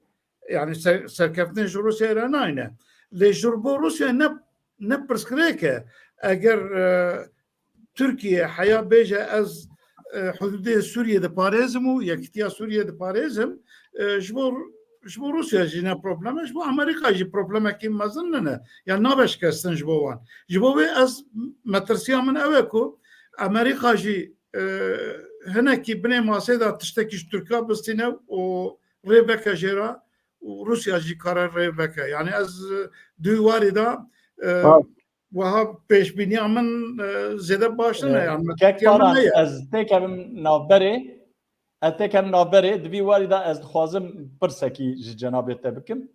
yani serkeftin ji Rusyayê re nayne lê ji bo Rusyayê ne pirsgirêk e eger Türkiye heya bêje ez hududê Sûriyê diparêzim û yekîtiya Sûriyê diparêzim ji bo Rusya jî ne problem e ji bo Amerîka jî problemekî mezin ne yani nabe şikestin ji bo wan ji bo wê ez metirsiya min ew e ku Amerîka jî hinekî binê masê da tiştekî ji Tirkiya bistîne û rê veke jêra û Rusya jî kare rê veke yani ez duy warî da wiha pêşbîniya min zêde baş ne yani Kekbaran ez têkevim navberê divî warî da ez dixwazim pirsekî ji cenabê te bikim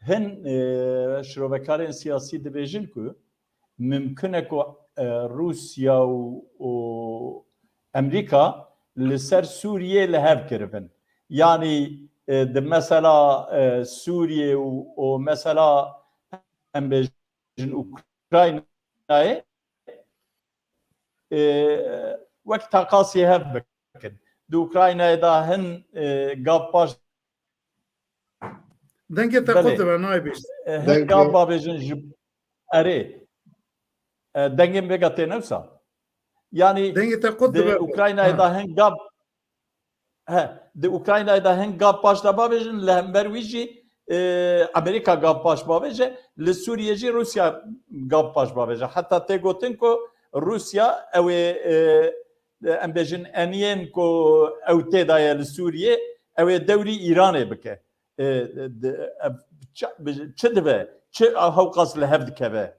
hin şirovekarên siyasî dibêjin ku mümkün e ku Rusya û Amerîka li ser Sûriyê li hev kiribin yani di mesela Sûriyê û mesela em bêjin Ukraynayê wek taqasî hev bikin di Ukraynayê da hin gav paş dengê te qut dibe naybîst hin gav babêjin ji erê dengên vêga tê newsa yani dengê te qut di dibe Ukraynayê da hin gav di Ukraynayê da hin gav paş da babêjin li hember wî jî Amerîka gav paş babêje li Sûriyê jî Rusya gav paş babêje heta tê gotin ku Rusya ew ê em bêjin eniyên ku ew tê daye li Sûriyê ew ê dewrî Îranê bike çi dibe çi hewqas li hev dikeve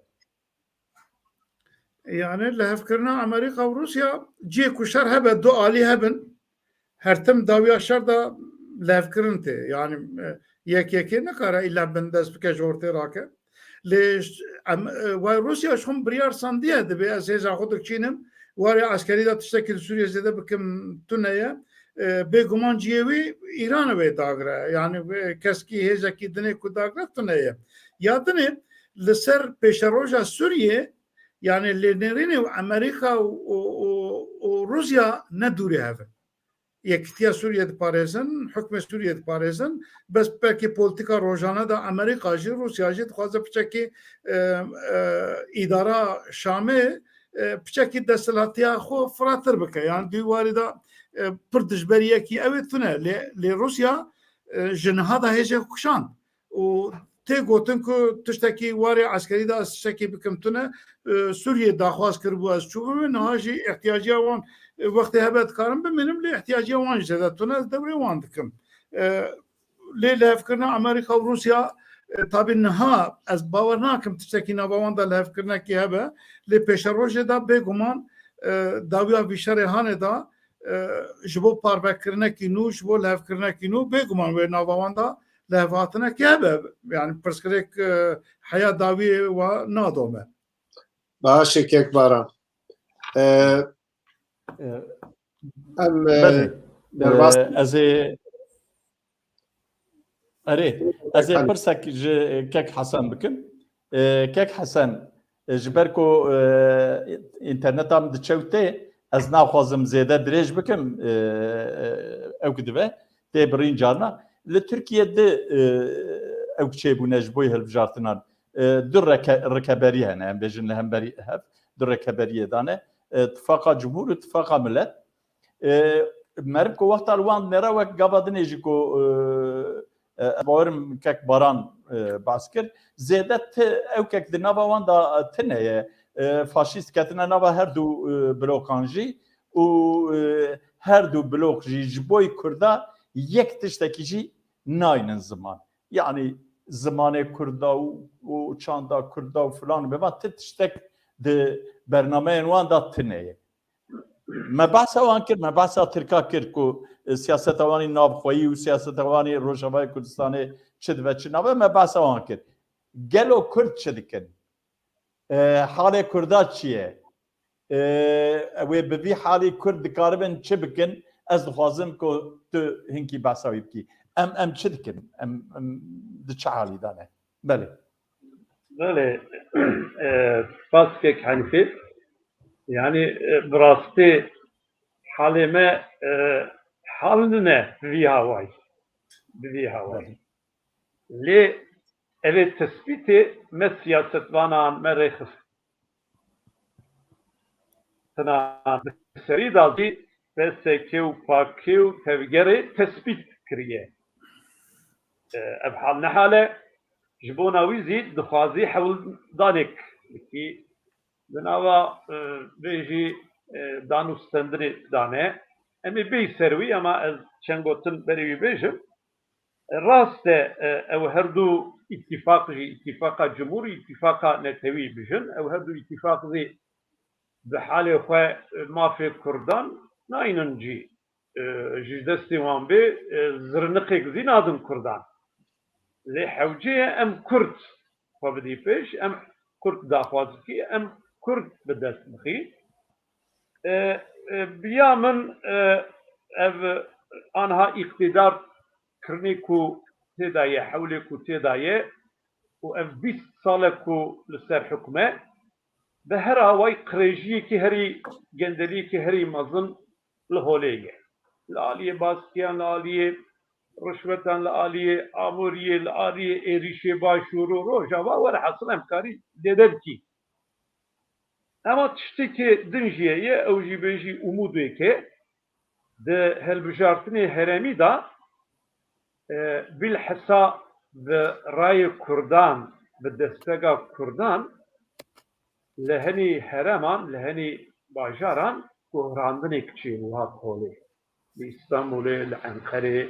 yani li hevkirina Amerîka û Rusya ciyê ku şer hebe du alî hebin her tim dawiya şer da li hevkirin tê yani yekê nekare îla bin dest bike ji ortê rake lê wê Rusya ji xwe biryar sandiye dibe ez hêza xwe dikişînim warê eskerî da tiştekî li Sûriyê zêde bikim tuneye bêguman ciyê wî Îranê wê dagire yani keskî hêzekî dinê ku dagire tuneye ya dinê li ser pêşeroja Sûriyê yani li nêrînê Amerîka û Rusya ne dûrê hevin yekîtiya Sûriyê diparêzin hukmê Sûriyê diparêzin bes belkî politika rojane da Amerîka jî Rusya jî dixwaze piçekî îdara Şamê piçekî desthilatiya xwe firatir bike yani duy warî da pir dijberiyekî ew ê tune lê Rusya ji niha da hêjê kuşand û tê gotin ku tiştekî warê eskerî da ez tiştekî bikim tune Sûriyê daxwaz kiribû ez çûbim niha jî ihtiyaciya wan wextê hebe dikarim bimînim lê ihtiyaciya wan jî zêde tune ez devrê wan dikim lê li hevkirina Amerîka û Rusya tabii niha ez bawer nakim tiştekî nava wan da li hevkirinekî hebe lê pêşerojê da bêguman dawiya vîşerê hanê da ji bo parvekirinekî nû ji bo li hevkirinekî nû bêguman wê nava wan da li hevhatinekî hebe yani pirsgirêk heya dawiyê wa nadome Başê Kekbaran em derbas ez ê erê ez ê pirsek ji Kek Hesan bikim Kek Hesan ji ber ku interneta min diçewtê ez naxwazim zêde dirêj bikim ew dibe tê birîn carna li Tirkiye di ew çêbûne ji bo hilbijartinan du rikeberî hene em bêjin li hemberî hev du rikeberiyê dane Tifaka Cumhur û Tifaka Millet merib ku wexta li wan nere wek gava dinê jî ku باورم کک باران باس کرد زیده او کک د نوا وان دا تنه فاشیست کتنه نوا هر دو بلوکانجی و هر دو بلوک جی بوی کرده یک تشتکی جی ناینن زمان yani zamanı kurda و çanda kurda falan به بعد تشتک د برنامه وان دا تنه ما بحث وان کرد ما بحث ترکا کرد کو سیاست وانی نابخویی و سیاست وانی روجاوای کردستان چد و چه نابه ما بحث وان کرد گلو کرد چه دکن حال کردا چیه و به وی حالی کرد دکاربن چه بکن از خوازم کو تو هنکی بحثاوی بکی ام چه دکن ام ده چه حالی دانه بله باسكك حنفي يعني براستي حالما حالنا في هواي لي evet tespiti me siyasetvanan me rexis tana seri dazi ve sekev pakev tevgeri tespit kiriye ev halne hale jibona wizi dixwazi hewl danek ki binava beji danu stendri dane emi bey servi ama ez çengotin beri bejim راست او هردو اتفاق جي اتفاق جمهوري اتفاق نتوي بجن او هردو اتفاق زي بحاله خو ما في كردان ناينن جي جدستي وان بي زرنقيك زي نادم كردان لي حوجيه ام كرد وبدي فيش ام كرد داخوازكي ام كرد بدست مخي بيا من انها اقتدار کرنی کو تدایه حولی کو تدایه و اف 20 ساله کو لسر حکمه به هر هوای قریجی که هری گندلی که هری مظلم لهولیه لالیه باستیان لالیه رشوتان لالیه آموریه لالیه ایریشه باشورو رو جوا ور حاصل امکاری دیدن کی اما تشتی که دنجیه او جیبجی umudu که ده هلبجارتنی هرمی دا بالحسا برای کردان به دستگاه کردان لهنی هرمان لهنی باجاران گهراندن کچی وها کولی لإستانبول لأنقره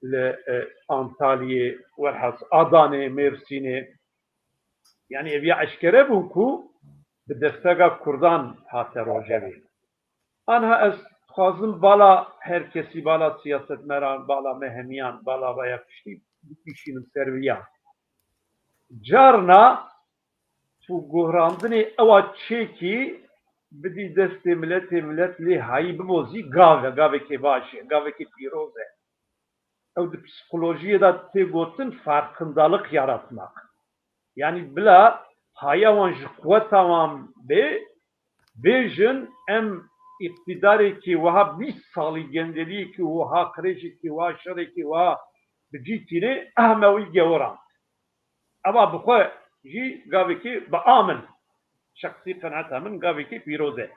لأنطاليا والحص أدانة مرسينة يعني أبي عشكرة بونكو بدستگاه کردان هات روجبی آنها از خازم بالا herkesi بالا siyaset meran بالا mehemiyan بالا bayağı kişinin serviyan carna tu guhrandını ava çeki bidi deste milletli hayb bozi gave ki başı gave ki piroze o da psikolojiye da te gotin farkındalık yaratmak yani bila hayvan kuvvet tamam be vision em iktidarı ki vaha 20 salı gendeliği ki vaha kreşi ki vaha şerri ki vaha bicitini ahmevi gevran. Ama bu kadar ji gavi ki baamen şahsi kanaat amen gavi ki piroze.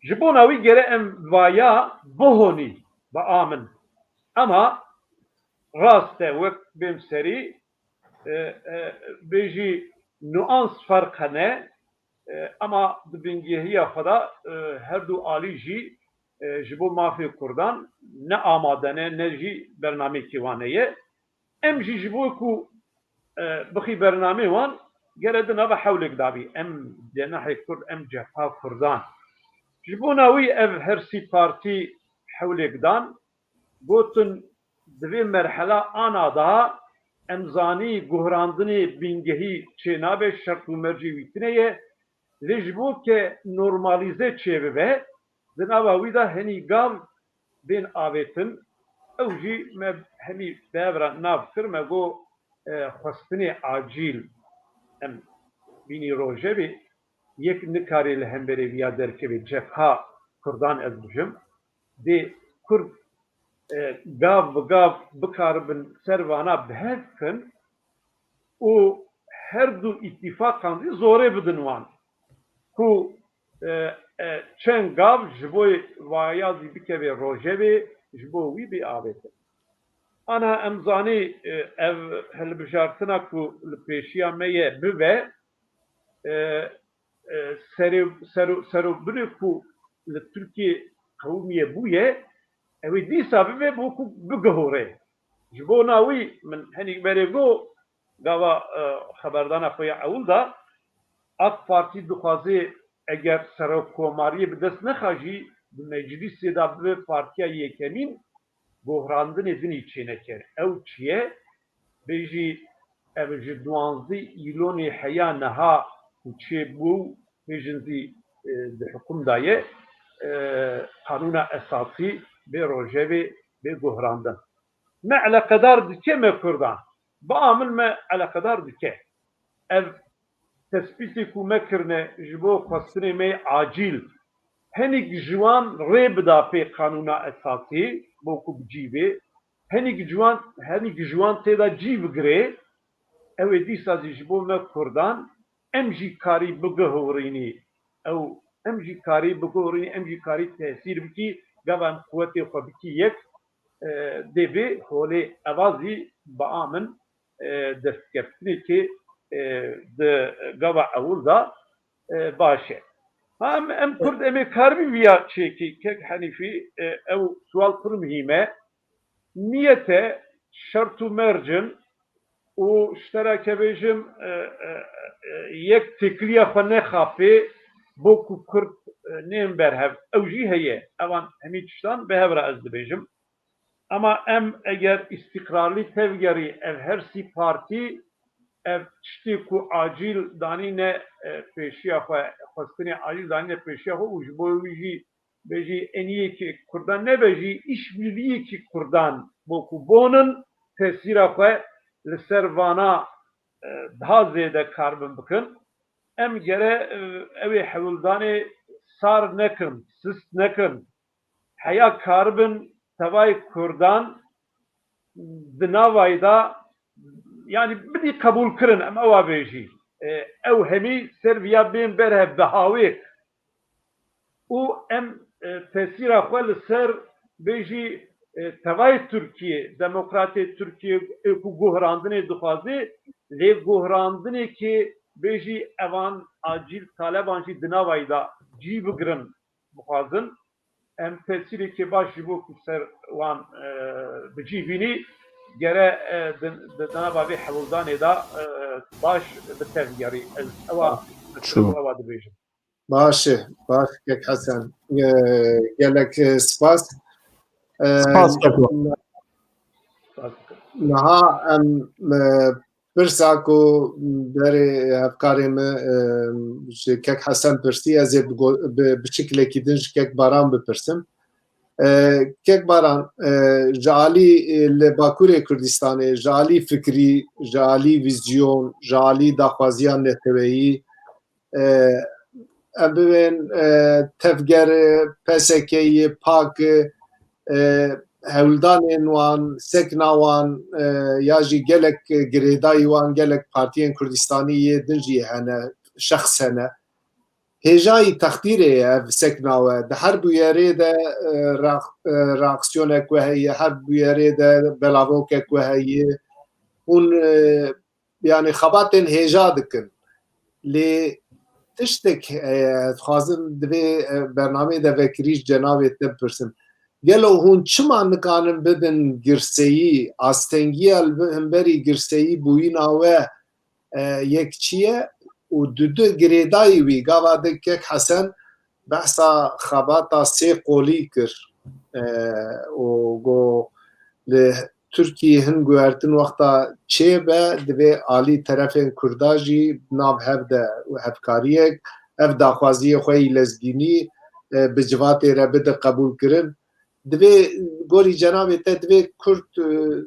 Jibonavi gere em vaya bohoni baamen. Ama raste vek bim seri beji nuans farkane ama dibingihiya xda her du alî jî ji bo mafê Kurdan ne amadene ne jî bernamekî wan heye em jî ji bo ku bixî bernamê wan gere di nava hewlek dabî em cenahê Kurd em cepha Kurdan ji bo wî ev hersî partî hewlek dan gotin di vê merhela ana da em zanî guhrandinê bîngehî çê nabe şert û mercî wî tune ye لجبو که نورمالیزه چه به دنوا ویدا هنی گام بین آویتن اوجی ما همی بابرا نافکر ما گو خواستنی عاجل ام بینی روزه بی یک نکاری لهم بری ویا درکه بی جبهه کردان از بجم دی کرد گاو بکاربن سروانا بهفکن و هر دو اتفاقان دی زوره بدنوان ku çengav ji bo vayazî bikeve rojevê ji bo wî bêavêtin. Ana emzani ev helbijartina ku li pêşiya me ye bibe serobirê ku li Tirkiye qewmiye bûye ew ê dîsa bibe bû ku bigihore. Ji bo wî min henîk berê got gava xeberdana xwe ya ewl da AK Parti dixwaze eger serokkomariyê bi dest nexa jî bi meclîsê da bibe partiya yekemîn gohrandinê dinî çêneker. Ew çi ye? Bêjî ev ji 12 îlonê heya niha û çêbû bêjin zî di hikum da ye kanûna esasî bê rojevê bê gohrandin. Me eleqedar dike me Kurdan. Ba min me eleqedar dike. Ev tespîtê ku me kirine ji bo xwestinê me acîl henîk ji wan rê bida pê kanûna esasî bo ku bicîvê henîk ji wan têda cî bigirê ew ê dîsa zî ji bo me Kurdan em jî karî bigihorînî em jî karî tesîr bikî gava em quwetê xwe bikî yek dêbê holê eva zî ba min destkeftînekê di gava ewl da baş e. Em Kurd em ê karbî vîya çêkî kek Henîfî ew sual pir mihîm e. Niyete şert û mercin û ji tereke bêjim yek têkiliya xwe nexapê bo ku Kurd nên berhev ew jî heye. Evan hemî tiştan bi hev re ez dibêjim. Ama em eger îstiqrarlî tevgerî ev her sî partî ev tiştê ku acîl danîne pêşiya xwe xwestinê acîl danîne pêşiya xwe û ji bo wî jî bêjî eniyekî Kurdan nebe jî îşbirliyekî Kurdan bo ku bonin tesîra xwe li ser vana daha zêde karbin bikin. Em gere ew ê hewildanê sar nekin, sist nekin. Heya karbin tevayê Kurdan di navayê da yani bidî qebûl kirin em ewa bêjî. Ew hemî ser vîya bên berhev bi hawêk û em tesîra xwe li ser bêjî tevayê Tirkiye, demokratê Tirkiye ku gohrandinê dixwaze lê gohrandinekê bêjî evan acîl taleban jî di navayê da cî bigirin dixwazin em tesîrekê baş ji bo ku ser wan bicîbînî gere di nava vê hewildanê da baş bi tevgerî ewa dibêjim. باش kek Hesen gelek spas Spas Çeko. niha em pirsa ku derê hevkarê me ji kek Hesen pirsî ez ê bi şiklekî din ji kek Baran bipirsim. Kek Baran ji alî li Bakurê Kurdistanê ji alî fikrî, ji alî vizyon, ji alî daxwaziya neteweyî em bibên tevger PSK'yê pak hewldanên wan, sekna wan ya jî gelek girêdayî wan gelek partiyên Kurdistanî yê din jî hene şexs hene. Hêjayî textîrê ye ev sekna we di her bûyerê de reaksyonek we heye, her bûyerê de belavokek we heye hûn yani xebatên hêja dikin. Lê tiştek dixwazim divê bernameyê de vekirî ji cenabê te bipirsim. Gelo hûn çima nikanin bibin girseyî, astengiya li hemberî girseyî bûyîna we yek çi ye û du girêdayî wî gava de kek Hesen behsa xebata sê qolî kir û got li Tirkiyê hin guhertin wexta çêbe divê alî terefên Kurda jî nav hev de hevkariyek ev daxwaziyê xwe yî lezgînî bi civatê re bide qebûl kirin. Divê gorî cenabê te divê Kurd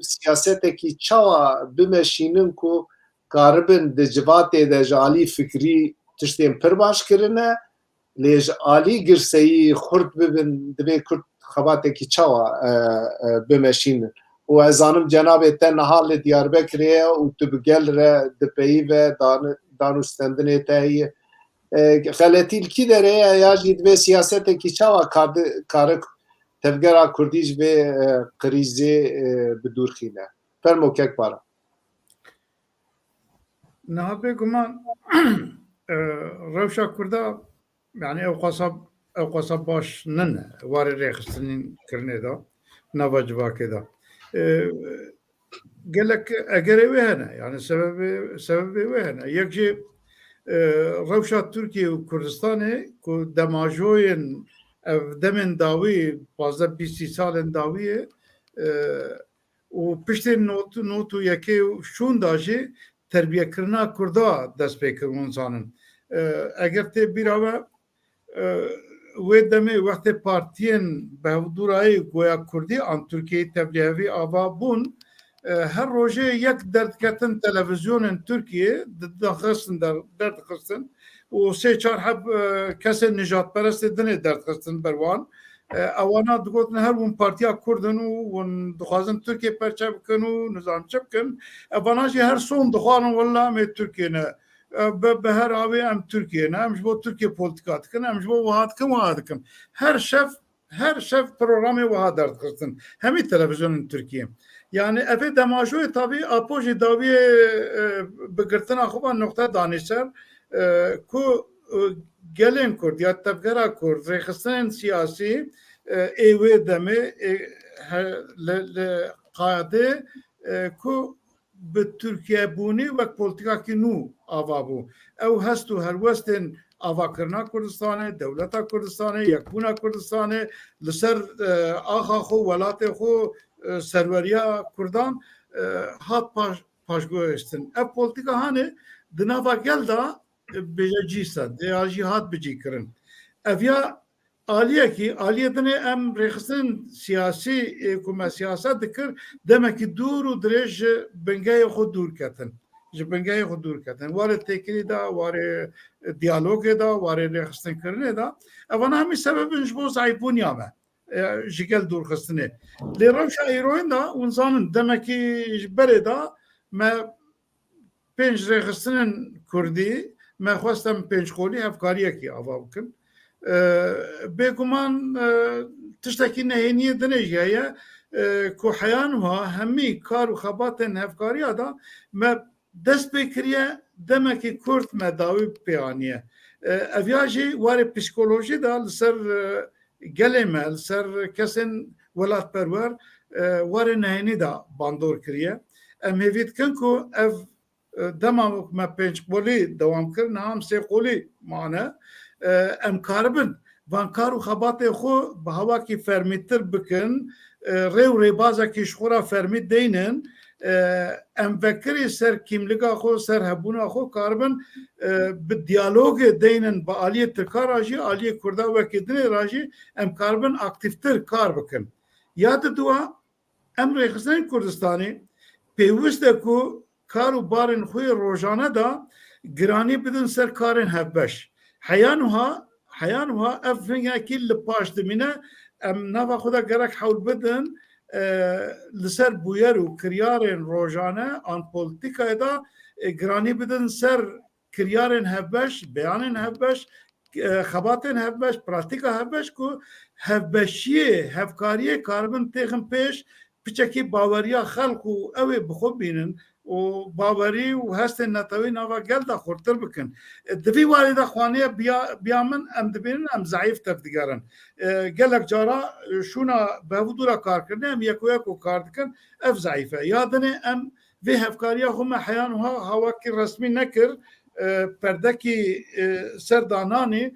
siyasetekî çawa bimeşînin ku karibin di civatê de ji alî fikrî tiştên pir baş kirine lê ji alî girseyî xurt bibin divê Kurd xebatekî çawa bimeşînin. û ez zanim cenabê te niha li Diyarbekirê ye û tu bi gel re dipeyîve danûstendinê te heye. Xeletî li kî derê ye ya jî divê siyasetekî çawa kare tevgera Kurdî ji vê krîzê bi dûr xîne. Fermo Kekbaran. Niha bêguman rewşa Kurda yani ew qasa baş nine warê rêxistinên kirinê da nava civakê da. Gelek egerê wê hene yani sebebê wê hene. Yek jî rewşa Tirkiye û Kurdistanê ku demajoyên ev demên dawî 15-20 salên dawî û piştên not û yekê şûn da jî terbiyekirina Kurda dest pê kirin zanin. Eger tê bîra we wê demê wextê partiyên Behevdûrayê Goya Kurdî an Tirkiyeyê tebliğevî ava bûn her rojê yek derdiketin televizyonên Tirkiye dixistin derdixistin û sê çar heb kesên nijadperestê dinê derdixistin ber wan. Ewana digotin her hûn Partiya Kurdin û hûn dixwazin Tirkiye perçe bikin û nizamçe bikin. Evana jî her son dixwarin wella em ê Tirkiye ne. Bi her avê em Tirkiye ne. Em ji bo Tirkiye politika dikin, em ji bo wiha dikin. Her şev programê wiha derdixistin. Hemî televizyonên Tirkiye. Yani evê demajoyê tabî apojê dawiyê bigirtina xwe van noqte danî ser ku gelên Kurd ya tevgera Kurd rêxistinên siyasî ê wê demê li qadê ku bi Tirkiyebûnî wek polîtikakî nû ava bû. Ew hest û helwestên avakirina Kurdistanê, dewleta Kurdistanê, yekbûna Kurdistanê li ser axa xwe welatê xwe serweriya Kurdan hat paşguhiştin. Ev polîtika hanê di nava gel da bêje cîsa dê jî hat bicî kirin. Ev ya aliyekî aliyê dinê em rêxistinên siyasî ku me siyaset dikir demekî dûr û dirêj ji bingehê xwe dûr ketin. Ji bingehê xwe dûr ketin. Warê têkilî da, warê diyalogê da, warê rêxistinkirinê da. Evana hemî sebebin ji bo zayîfbûniya me. Ji gel dûrxistinê. Lê rewşa îroyên da hûn zanin demekî ji berê da me pênc rêxistinên Kurdî me xwest em pêncxolî hevkariyekî ava bikin. Bêguman tiştekî nehêniyê dinê jî heye ku heyan wiha hemî kar û xebatên hevkariya da me dest pê kiriye demekî Kurd me dawî pê aniye. Ev ya jî warê psikolojî da li ser gelê me li ser kesên welatperwer warê nehênî da bandor kiriye. Em hêvî dikin ku ev dema me pêncbolî dewam kirin ham sêqolî mane em karibin van kar û xebatê xwe bi hewakî fermîtir bikin rê û rêbazekî ji xwe re fermî deynin em vekirî ser kîmlika xwe ser hebûna xwe karibin bi diyalogê deynin bi aliyê Tirka ra jî aliyê Kurda wekî dinê ra jî em karibin aktiftir kar bikin. Ya di duwa em rêxistinên Kurdistanê pêwîst e ku kar û barên xwe rojane da giranî bidin ser karên hevbeş. Heyan wiha ev vingekî li paş dimîne em nava xwe de gerek hewl bidin li ser bûyer û kiryarên rojane an polîtikayê da giranî bidin ser kiryarên hevbeş, beyanên hevbeş, xebatên hevbeş, pratika hevbeş ku hevbeşiyê, hevkariyê karibin têxin pêş piçekî baweriya xelk û ew ê bi xwe bînin û bawerî û hestên netewî nava gel da xurtir bikin. Di vî warê de xwaniye biya min em dibînin em zayîf tevdigerin. Gelek cara şûna Behevdûra karkirinê em yekûyek û kar dikin ev zayîf e. Ya dinê em vê hevkariya xwe me heyan wiha hawakî resmî nekir perdekî ser dananî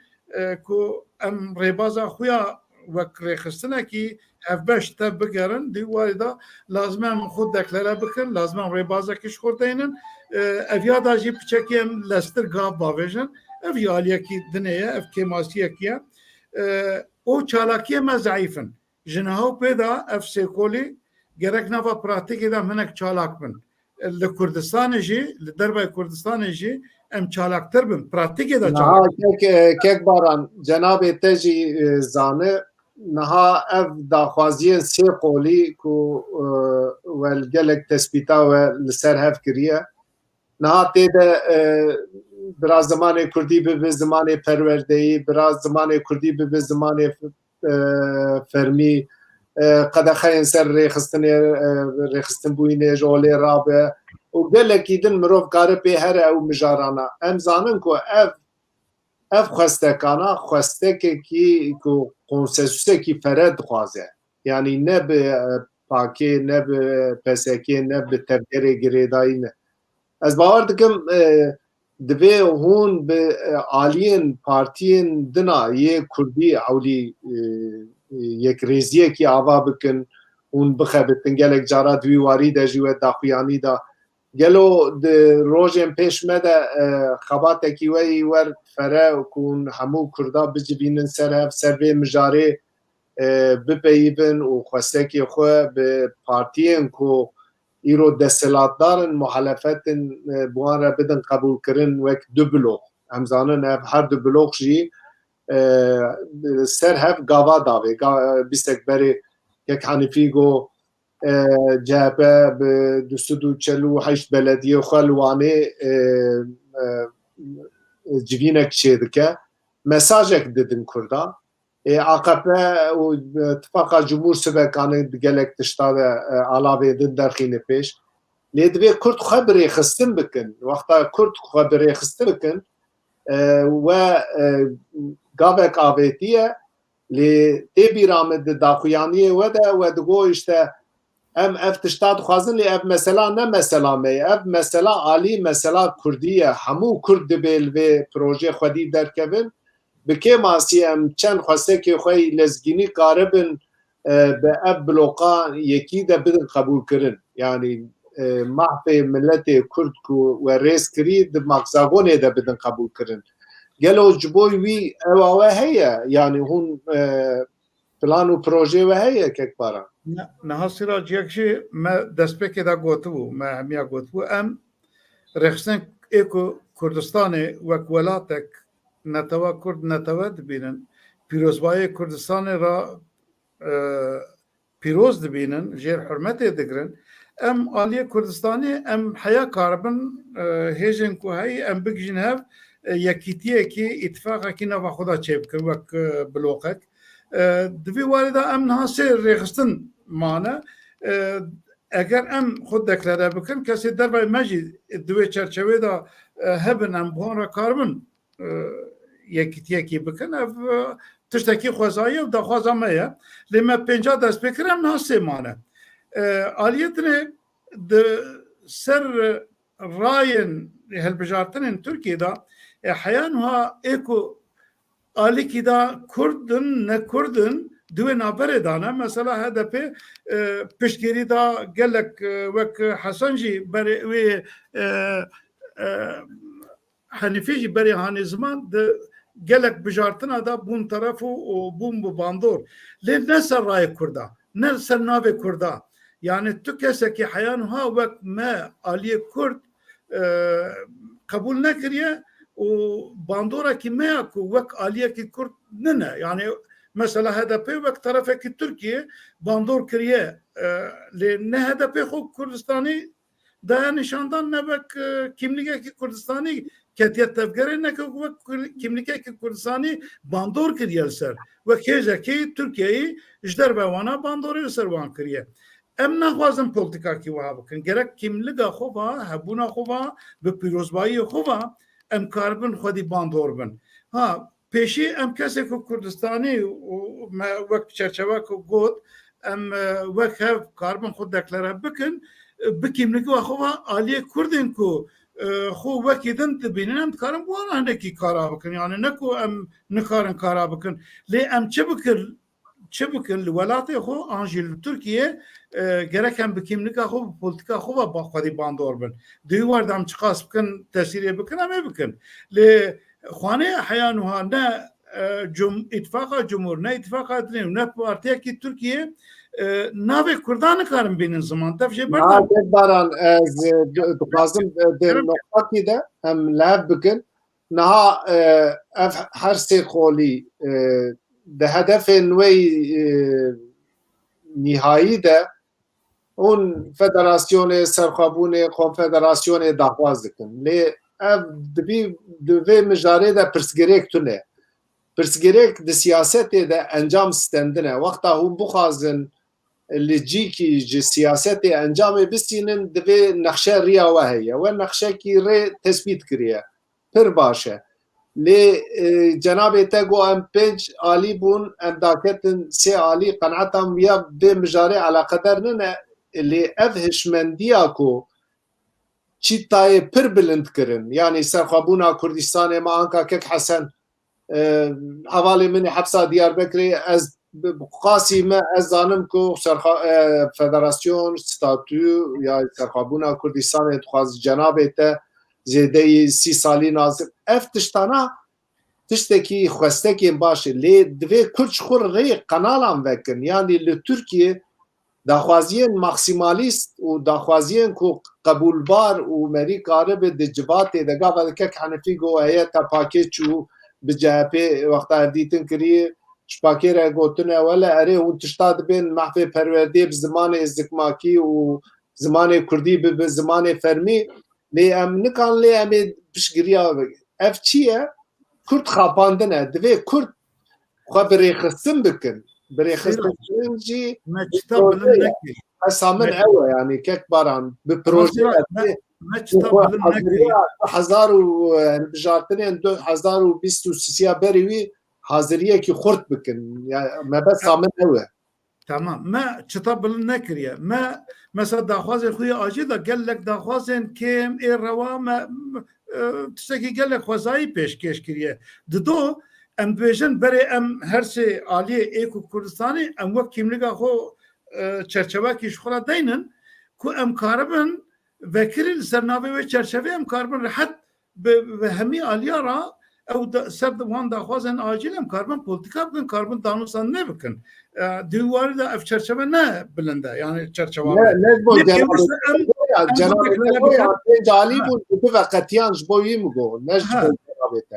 ku em rêbaza xwe ya wek rêxistinekî hevbeş te bigerin dî warê da lazim em xwe deklare bikin, lazim em rêbazekî ji xwe deynin. Ev ya da jî piçekî em lestir gav bavêjin. Ev jî aliyekî dinê ye, ev kêmasiyekî ye. O çalakiyê me zayîfin. Ji niha pê da ev sêkolî gerek nava pratikê de hinek çalak bin. Li Kurdistanê jî, li derbayê Kurdistanê jî em çalaktir bin. Pratikê de çalak. Kekbaran cenabê te jî zane niha ev daxwaziyên sêqolî ku wel gelek tespîta we li ser hev kiriye niha tê de biraz zimanê Kurdî bibe zimanê perwerdeyî, biraz zimanê Kurdî bibe zimanê fermî qedexeyên ser rêxistin bûyînê ji olê rabe û gelekî din mirov kare pê here ew mijarana. Em zanin ku ev xwestekana xwestekekî ku konsensusekî fere dixwaze. Yani ne bi pakê, ne bi PSK, ne bi tevgerê girêdayî ne. Ez bawer dikim divê hûn bi aliyên partiyên dina yê Kurdî ewlî yekrêziyekî ava bikin, hûn bixebitin gelek cara di wî warî de jî we daxuyanî da. Gelo di rojên pêş me de xebatekî weyî wer fere ku hûn hemû Kurda bicivînin ser hev ser vê mijarê bipeyivin û xwestekê xwe bi partiyên ku îro desthilatdarin muhalefetin bi wan re bidin qebûlkirin wek du blok. Em zanin ev her du blok jî ser hev gava davê. Bîstek berê yek Henîfî got CHP bi 248 belediyê xwe li Wanê civînek çê dike. Mesajek didin Kurda. AKP û Tifaka Cumhur Sivekanê gelek tişta de alavê din derxîne pêş. Lê divê Kurd xwe bi rêxistin bikin. Wexta Kurd xwe bi rêxistin bikin we gavek avêtî ye lê tê bîra min di daxuyaniyê we de we digo işte em ev tişta dixwazin lê ev mesela ne mesela me ye. Ev mesela alî mesela Kurdî ye. Hemû Kurd dibe li vê projê xwedî derkevin. Bi kê masî em çend xwestekê xwe lezgînî karibin bi ev bloka yekî de bidin qebûlkirin. Yani mahfê milletê Kurd ku we rêz kirî di Maksagonê de bidin qebûlkirin. Gelo ji bo wî ewa we heye yani hûn plan û projê we heye kekbaran. Niha sîraciyek jî me destpêkê de gotibû me hemiya gotibû em rêxistin êku Kurdistanê wek welatek netewa Kurd netewe dibînin pîrozbayê Kurdistanê ra pîroz dibînin jêr hurmetê digirin em aliyê Kurdistanê em heya karibin hêjên ku heyî em bigîjin hev yekîtiyekî îtifaqekî nava xwe da çêbikin wek blokek. Di vî warê de em niha sê rêxistin mane eger em xwe deklare bikin kesê dervayê me jî di wê çerçevê de hebin em bi wan re karibin yekîtiyekî bikin ev tiştekî xwezayî û daxwaza me ye lê me pênca destpêkir em niha sê mane. Aliyê dinê di ser rayên hilbijartinên Tirkiyê de heya niha êku alîkî da Kurdin ne Kurdin di wê naberê de ne mesela HDP piştgirî da gelek wek Hesan jî berê wê Henîfî jî berê hanê ziman di gelek bijartina da bûn teref û bûn bi bandor lê ne ser rayê Kurda ne ser navê Kurda yani tu kesekî heya niha wek me aliyê Kurd qebûl nekiriye û bandorekî me ya ku wek aliyekî Kurd nine yani mesela HDP wek terefekî Tirkiye bandor kiriye lê ne HDP xwe Kurdistanî daya nîşandan ne wek kimlikekî Kurdistanî ketiye tevgerê neke wek kimlikekî Kurdistanî bandor kiriye li ser wek hêjekî Tirkiyeyê ji derve wana bandorê li ser wan kiriye. Em naxwazin polîtikakî wiha bikin gerek kimlika xwe va hebûna xwe va bi pîrozbayiyê xwe va em karibin xwedî bandor bin. Ha pêşî em kesek ku Kurdistanî û me wek çerçeve ku got em wek hev karibin xwe deklare bikin bi kimlikî xwe va aliyê Kurdên ku xwe wekî din dibînin em dikarin wan hinekî kara bikin yani ne ku em nikarin kara bikin lê em çi bikin li welatê xwe an jî li Tirkiye gerek em bi kimlika xwe bi polîtika xwe ve xwedî bandor bin. Di wî war de em çiqas bikin tesîrê bikin em ê bikin. Lê xwanê heya niha ne îtifaka Cumhur ne îtifaka dinê ne partiyekî Tirkiye navê Kurdan nikarin bînin ziman dev jê berdan. Baran ez dixwazim di noqtakî de em li hev bikin niha ev her sê xolî di hedefên wê nihayî de hûn federasyonê serxwebûnê konfederasyonê daxwaz dikin lê ev di vê mijarê de pirsgirêk tune پرسگرێک di siyasetê de encam stendine wexta hûn bixwazin li cîkî ji siyasetê encamê bistînin divê nexşe riya we heye we nexşekî rê tespît kiriye pir baş e lê cenabê te got em 5 alî bûn em daketin 3 alî qeneetan ya bê mijarê eleqedar nine lê ev hişmendiya ku çîtayê pir bilind kirin yanî serxwebûna Kurdistanê me anka kek Hesen hevalê min ê hepsa Diyarbekirê ez qasî me ez zanim ku federasyon statû ya serxwebûna Kurdistanê dixwaz cenabê te zêdeyî 30 salî nazir ev tiştana tiştekî xwestekên baş e lê divê Kurd ji xwe rê qenalan vekin yanî li Tirkiye daxwaziyên maksimalîst û daxwaziyên ku qebûlbar û merî karibe di civatê de gava kek Henefî got heyeta pakê çû bi CHP wexta ev dîtin kiriye ji pakê re gotine wele erê hûn tişta dibên mehfê perwerdê bi zimanê zikmakî û zimanê Kurdî bi zimanê fermî lê em nikan lê em ê piştgiriya ev çi ye Kurd xapandine divê Kurd xwe birêxistin bikin birêxistin jî me çita bilim nekir. hesa min ew e yanî kek baran bi proje Me çita bilim nekir. hezar û bijartinên 2023 berî wî haziriyekî xurt bikin mebesa min ew e Tamam. Me çita bilim nekiriye. Me mesela daxwazê xwe acî da gelek daxwazên kêm ê rewa me tiştekî gelek xwezayî pêşkêş kiriye. Dido em dibêjin berê em her sê aliyê êk û Kurdistanê em wek kîmlika xwe çerçevekî ji xwe re deynin ku em karibin vekirî li ser navê wê çerçevê em karibin rehet bi hemî aliya ra ew ser wan daxwazên acîl em karibin polîtika bikin karibin danûsandinê bikin. Di warî de ev çerçeve ne bilind e yani çerçeva calî bûn ve qetiyan ji bo wî min got ne ji bo cenabê te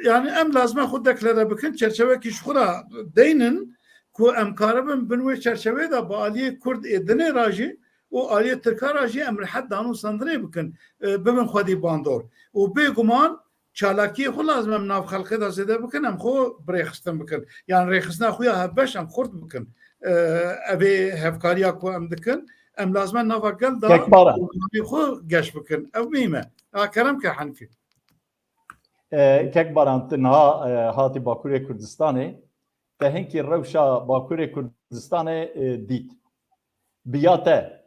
yani em lazim xwe deklare bikin çerçevekî ji xwe re deynin ku em karibin bin wê çerçevê de bi aliyê Kurd ê dinê ra jî û aliyê Tirka ra jî em rehet danûsandinê bikin bibin xwedî bandor û bêguman çalakiyê xwe lazim em nav xelkê de zêde bikin em xwe birêxistin bikin yani rêxistina xwe ya hevbeş em xurt bikin evê hevkariya ku em dikin em lazim e nava gel da xwe geş bikin ew mîme kerem ke Henefî kek barantin hatî Bakurê Kurdistanê te hinkî rewşa Bakurê Kurdistanê dît biya te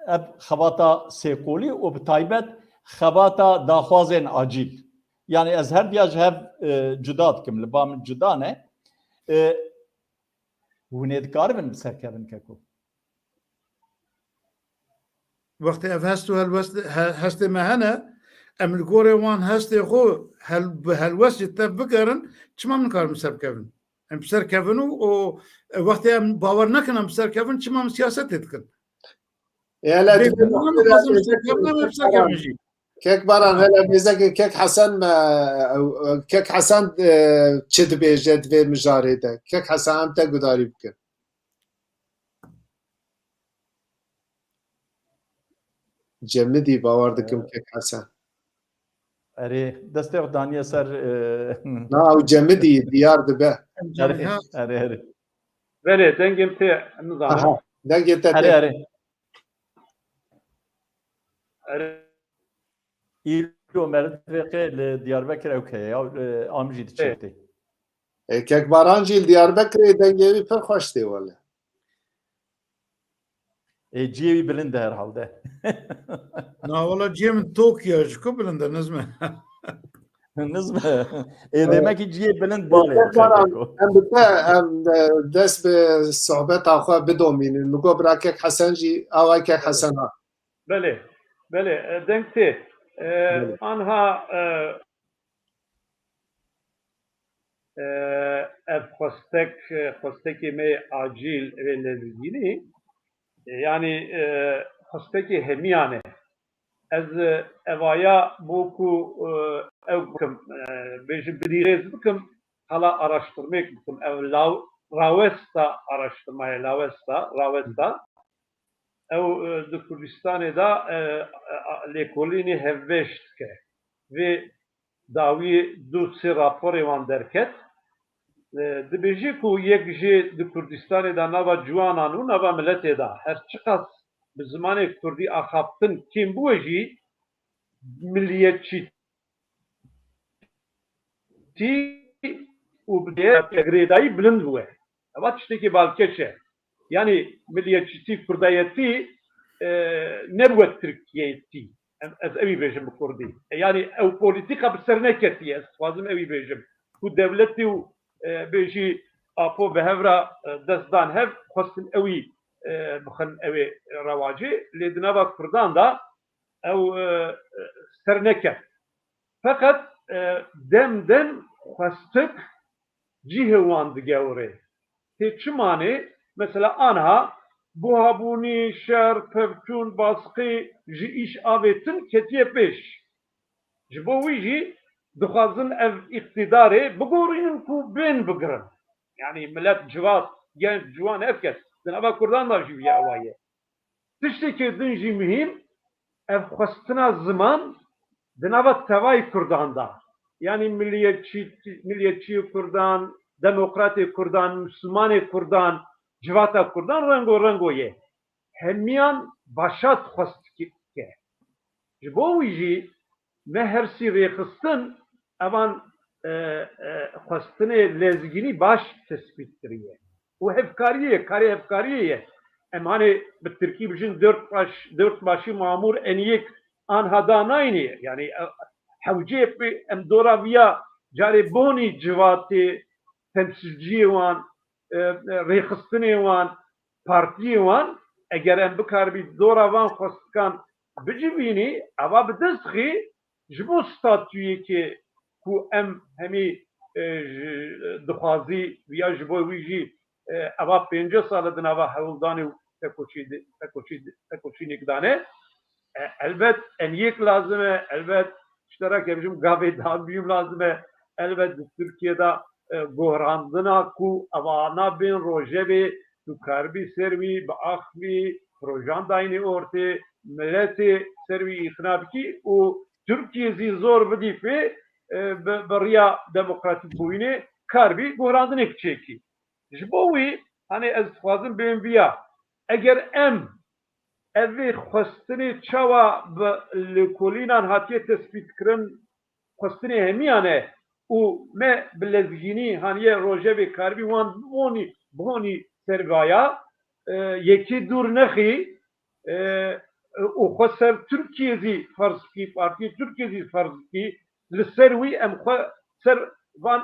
ev xebata sêkolî û bi taybet xebata daxwazên acîl yani ez her diya ji hev cuda dikim li ba min cuda ne hûn ê dikaribin bi serkevin keko wextê ev hest û hestê me hene em li gorê wan hestê xwe bi helwest jî tev bigerin çima min karim serkevin em serkevin û wextê em bawer nekin em serkevin çima min siyasetê dikin kek baran hele bêzekê kek Hesen çi dibêje divê mijarê de kek Hesen em te gudarî bikin cemidî bawer dikim kek Hesen erê destê xwe daniye ser na ew cemidî diyar dibe erê Belê dengê te nizanim dengê te erê erê îro merivêqê li Diyarbekir ew heye ya am jî diçêtê kek baran jî li Diyarbekirê dengê wî pir xweş tê wele ciyê wî bilind e herhalde Nawala ciyê min Tokyo ji ku bilind e nizme nizme demekî ciyê bilind balê em bi te em dest bi sohbeta xwe bidomînin min got bira kek Hesen jî awa kek Hesen ha belê belê deng tê anha ev xwestekê me acîl evê lêzînî yani xwestekê hemiyan e ez evaya bû ku ew bikim bêjim birîrêz bikim hala araştırmek bikim ev rawesta araştırmaya rawesta ew di Kurdistanê de lêkolînê hevbeş dike vê داوی دو سه راپۆرێ وان دەرکەت دەبێژی و یەک ژێ di Kurdistanê da nava ciwanan û nava miletê da her çi qas bi zimanê Kurdî axaptin kêm bûye jî milliyetçî û grêdayî bilind bûye. Eva tiştekî balkeç e. Yani milliyetçîtî Kurdayetî nebûye Tirkiyeyetî. Ez evî bêjim bi Kurdî. Yani ew polîtîka bi ser neketiye. Ez dixwazim evî bêjim. Ku devletî û bêjî apo bi hevra destdan hev xwestin ewî bixin evê rewacê lê di nava Kurdan da ew ser neket. Fakat dem xwestik cihê wan digewre. Tê çi manê? Mesela anha buhabûnî, şer, pevçûn, baskî ji îş avêtin ketiye pêş. Ji bo wî jî dixwazin ev îqtîdarê bigorînin ku bên bigirin. Yani millet civat, genç, ciwan ev kes. Di nava Kurdan da jî ya ewa ye. Tiştekî din jî mühim ev xwestina ziman di nava tevayê Kurdan da. Yani milliyetçî Kurdan, demokratê Kurdan, Müslümanê Kurdan, civata Kurdan rengo ye. Hemiyan başat xwestike. Ji bo wî jî me hersî rêxistin evan xwestinê lezgînî baş tespît kiriye. û hevkariyê, karê hevkariyê ye. Em hanê bi Tirkî bijin dört başî mamûr eniyek anha da nayîne. Yani hewcê em dora viya carê bonî civatê temsilciyê wan rêxistinê wan partiyê wan eger em bikarbî dora van xwestikan bicivînî eva bi dest xî ji bo statûyekê ku em hemî dixwazî viya ji bo wî jî eva 50 sal di nava hewildanê û tekoçînê dane elbet eniyek lazim e elbet işterak ebijim gavê dabiyûm lazim e elbet di Tirkiyeyê gohrandina ku evana bên rojevê tu karbî ser wî bi axivî projan dayînê ortê milletê ser wî îxna bikî û Tirkiye zî zor bidî pê bi riya demokratîk bûyînê karbî gohrandinê çêkî. Ji bo wî hani ez dixwazim bên viya eger em evê xwestinê çawa bi lêkolînan hatiye tespît kirin xwestinê hemiyan e û me bi lezgînî haniye rojevê karbî wan bihonî servaya yekî dûr nexî û xwe ser Tirkiye zî ferz bikî partiyê Tirkiye zî ferz bikî li ser wî em xwe ser van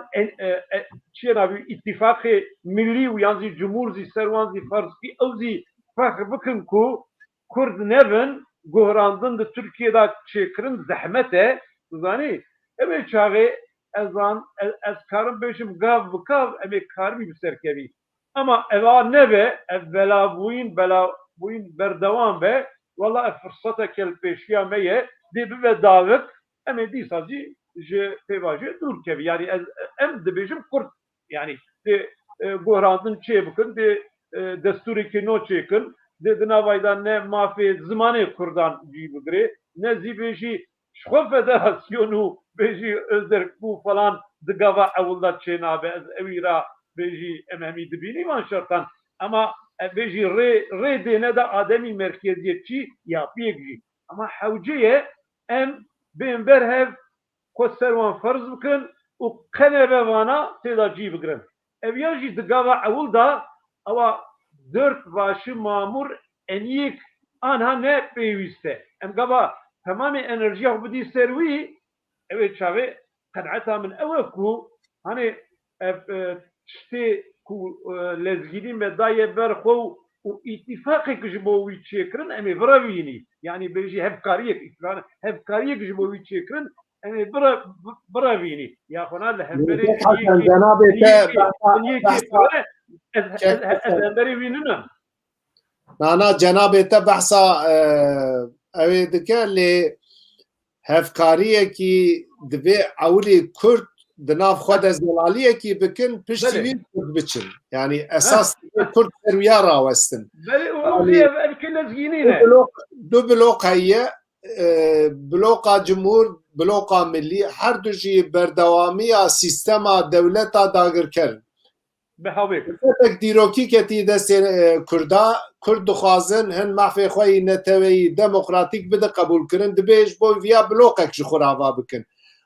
çiye navî îtîfaqê millî û yan zî cumhur zî ser wan zî ferz bikî ew zî fehr bikin ku Kurd nevin gohrandin di Tirkiyeyê çêkirin zehmet e zanî evê çaxê ez karim bêjim gav bi gav em ê karibî bi serkevî ama eva neve ev belavbûyîn berdewam be wala ev firseta kelpêşiya me ye dê bibe davik em ê dîsa zî ji pêvajê dûr kevî yani em dibêjim Kurd yani dê gohrandin çê bikin dê destûrekî nû çêkin dê di navayê da ne mafê zimanê Kurdan cî bigire ne zî bêjî ji xwe federasyonû bêjî özerkbû falan di gava ewilda çê nabe ez ewî ra bêjî em hemî dibînî van şertan ama bêjî rê dêne de ademî merkeziyetçî ya pêk jî ama hewce ye em bên berhev xwe ser wan ferz bikin û qeneve vana têda cî bigirin. Ev ya jî di gava ewil da ewa dört başî mamûr eniyek anha ne pêwîst e. Em gava temamê enerjiya xwe bidî ser wî evê çavê qenaeta min ew e ku hani ev tiştê ku lezgînî me daye ber xwe û îtîfaqek ji bo wî çêkirin em ê birevînî yani bêjî hevkariyek ji bo wî çêkirin em ê birevînî ya xwena li hemberî ez hemberî wîninim. Nana cenabê te behsa evê dike lê hevkariyekî divê ewilê Kurd di nav xwe de zelaliyekî bikin piştî wî Kurd biçin. Yani esas Kurd serwiya rawestin. Du blok heye bloka Cumhur بلوقا ملی هر دو جی بردوامی سیستما دولتا داگر کرن بهاوی تک دیروکی کتی دست کردا کرد دخوازن هن محفی خواهی نتوی دموکراتیک بده قبول کرن دبیش بو ویا بلوقک جی خوراوا بکن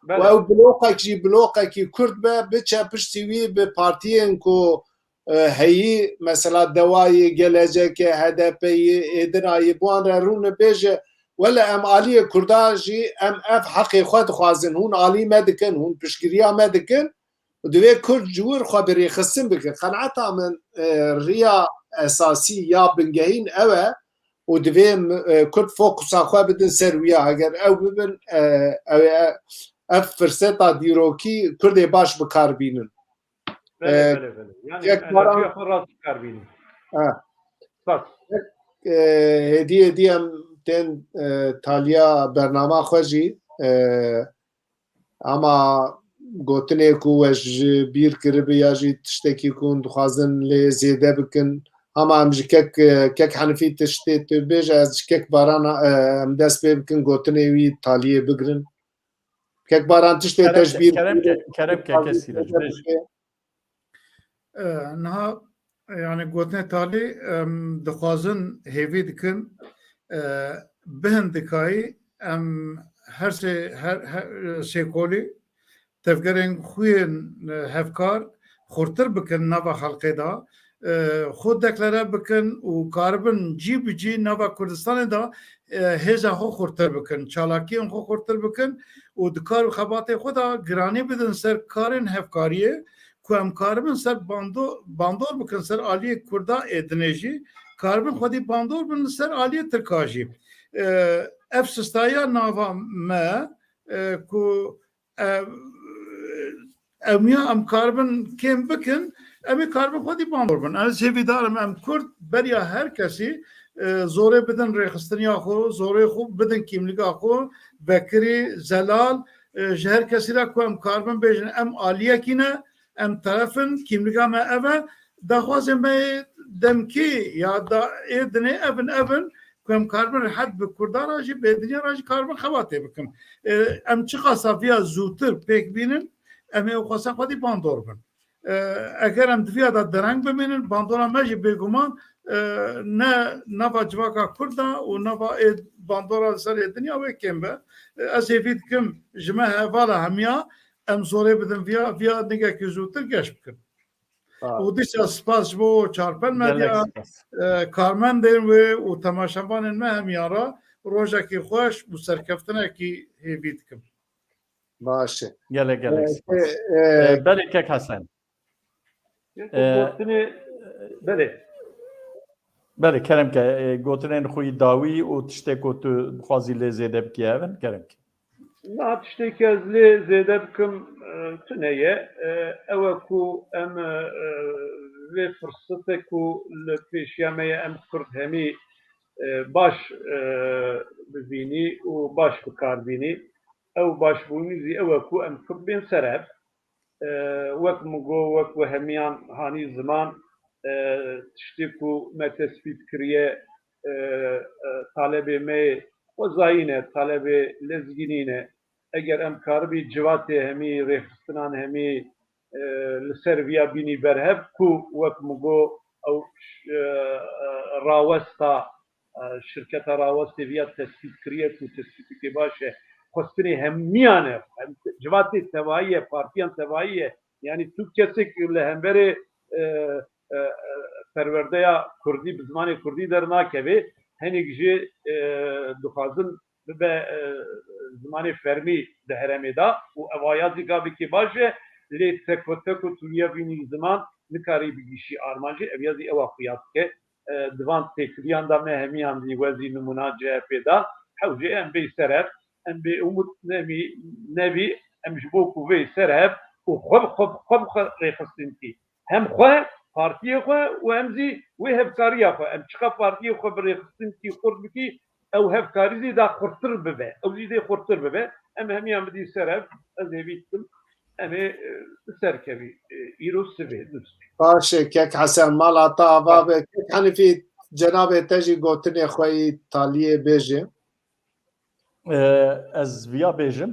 و او بلوقک جی بلوقکی کرد بچه پشتیوی به پارتیین کو هی مثلا دوایی گلجک هدفی ادرای بوان رون بیجه ولا ام عالی کردا جی ام اف حقی خود خوازن هون عالی مدکن هون پشگیریا مدکن و دوی کرد جور خبری خصم بکن قناعتا من ریا اساسی یا بنگهین اوه و دوی کرد فوکسا خواه بدن سرویا اگر او ببن اف فرصتا دیروکی کرد باش بکار بینن بله yani enerji خراس کار بینی بس هدیه دیم تن تالیا برنامه خوشی اما گوتنه کو وش بیر کربه یا جی تشتکی کن دخوازن لی زیده بکن اما ام جی کک حنفی تشتی تو بیج از کک باران ام دست بی بکن گوتنه وی تالیه بگرن کک باران تشتی تشبیر کرم که کسی رج بیج نها yani gotne tali dixwazin hêvî dikin bihin dikayî em her sêkolî tevgerên xuyên hevkar xurtir bikin nava xelkê da xwe deklare bikin û karibin cî bi cî nava Kurdistanê da hêza xwe xurtir bikin çalakiyên xwe xurtir bikin û dikar û xebatê xwe da giranî bidin ser karên hevkariyê ku em karibin ser bandor bikin ser aliyê Kurda êdinê jî karibin xwedî bandor bin ser aliyê Tirka jî ev sistaya nava me ku emya em karibin kêm bikin em ê karibin xwedî bandor bin ez hêvî darim em Kurd beriya her kesî zorê bidin rêxistiniya xwe zorê xwe bidin kîmlîka xwe vekirî zelal ji her kesî re ku em karibin bêjin em aliyekî ne em terefin kîmlîka me ev e daxwazê me demkî ya da êdinê evin ku em karibin rehet bi Kurda ra jî bêdiniya ra jî karibin xebatê bikin em çi qasa viya zûtir pêk bînin em ê xwesa xwedî bandor bin eger em diviya da dereng bimînin bandora me jî bêguman ne nava civaka Kurda û nava bandora ser êdiniya wê kêm be ez hêvî dikim ji me hevala hemiya em zorê bidin viya nigekî zûtir geş bikin û dîsa spas ji bo çarpel medya karmendên wê û temaşevanên me hemiyan ra rojekî xweş û serkeftinekî hêvî dikim باشه gelek belê kek Hesen belê kerem ke gotinên xwe dawî û tiştek ku tu dixwazî lê zêde bikî evin kerem ke Na tiştekî ez lê zêde bikim tuneye ew e ku em vê firsete ku li pêşiya me ye em Kurd hemî baş bibînî û baş bikarbînî ew başbûnî zî ew e ku em Kurd bên serev wek min got wek we hemiyan hanî ziman tiştê ku me tespît kiriye talebê me xwezayîne talebê lezgînîne eger em karibî civatê hemî rêxistinan hemî li ser viya bînî berhev ku wek min got ew rawesta şirketa rawestê viya tespît kiriye ku tespîtikê baş e xwestinê hemiyan e civatê tevahî ye partiyan tevahî ye yanî tu kesek li hemberê perwerdeya Kurdî bi zimanê Kurdî dernakeve hinek jî dixwazin bibe zimanê fermî di herêmê da û evaya zîgavekî baş e lê tek û tu ya bînî ziman nikarî bigîşî armancî ev ya zî ewa xuya dike divan têkiliyan da me hemiyan zî wezî nimûna CHP da hewcê em bê serev em bê umut nevî em ji bo ku vê serev û xwe rêxistin hem xwe partiyê xwe û em zî wê hevkariya xwe em çiqa partiyê xwe bi rêxistin xurt bikî ew hevkarî zî da xurtir bibe ew zî dê xurtir bibe em hemiyan bidî serev ez hêvî dikim em ê serkevî îro sivê باشه کک حسن مالا تا ava ve kek hanifî cenabê te jî gotinê xwe taliyê bêje ez viya bêjim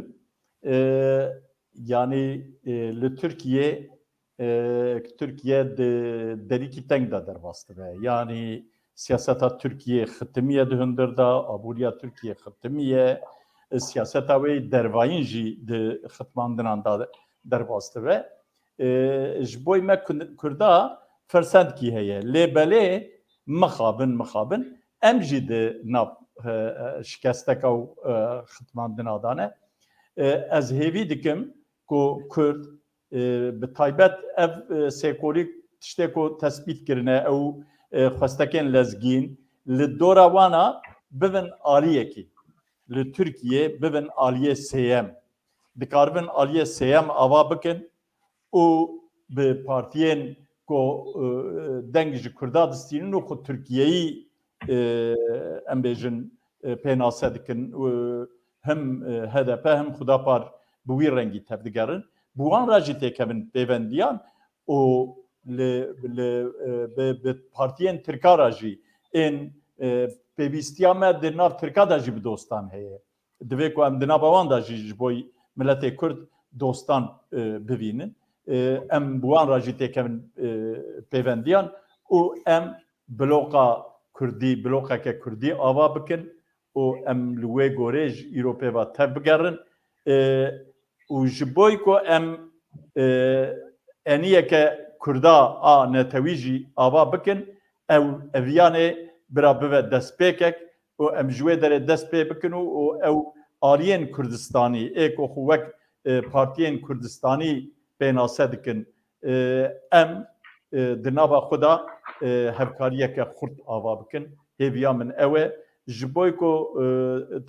yani li Türkiye derîkî teng de derbastı be. Yani siyaseta Türkiye xitimiye di hundir da, abûriya Türkiye xitimiye, siyaseta wê dervayîn jî di xitmandinan da derbastı be. Ji bo me Kurda fersendkî heye. Lêbelê mixabin em jî di nav şikesteka û xitmandina da ne. Ez hêvî dikim ku Kurd bi taybet ev sêkolîk tiştê ku tespît kirine ew xwestekên lezgîn li dora wana bibin aliyekî. Li Türkiye bibin aliyê sêyem. Dikaribin aliyê sêyem ava bikin û bi partiyên ku deng ji Kurda distînin û ku Tirkiyeyî em bêjin pênase dikin hem HDP hem Xudapar bi wî rengî tevdigerin. Bi wan re jî têkevin pêvendiyan û bi partiyên Tirka re jî ên pêwîstiya me di nav Tirka de jî bi dostan heye. Divê ku em di nava wan de jî ji bo miletê Kurd dostan bivînin. Em bi wan re jî têkevin pêvendiyan û em bloka Kurdî, blokeke Kurdî ava bikin û em li wê gorê ji îro pêva tev bigerin û ji bo ku em eniyeke Kurda a netewî jî ava bikin, eviyanê bira bive destpêkek û em ji wê derê dest pê bikin û ew aliyên Kurdistanî ê ku xwe wek partiyên Kurdistanî pênase dikin, em di nava xwe da hevkariyeke xurt ava bikin. Hêviya min ew e. Ji bo ku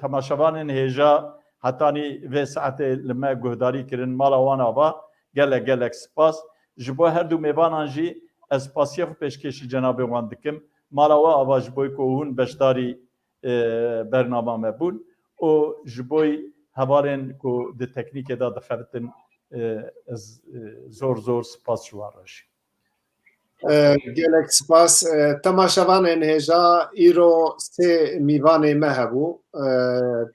temaşevanên hêja hetanî vê saetê li me guhdarî kirin mala wan ava gelek spas. Ji bo her du mêvanan jî ez spasiya xwe pêşkêşî cenabê wan dikim. Mala we ava ji bo ku hûn beşdarî bernama me bûn û ji bo hevalên ku di teknîkê de dixeritin ez zor spas ji wan re jî. Gelek spas. Temaşevanên hêja îro sê mîvanê me hebû.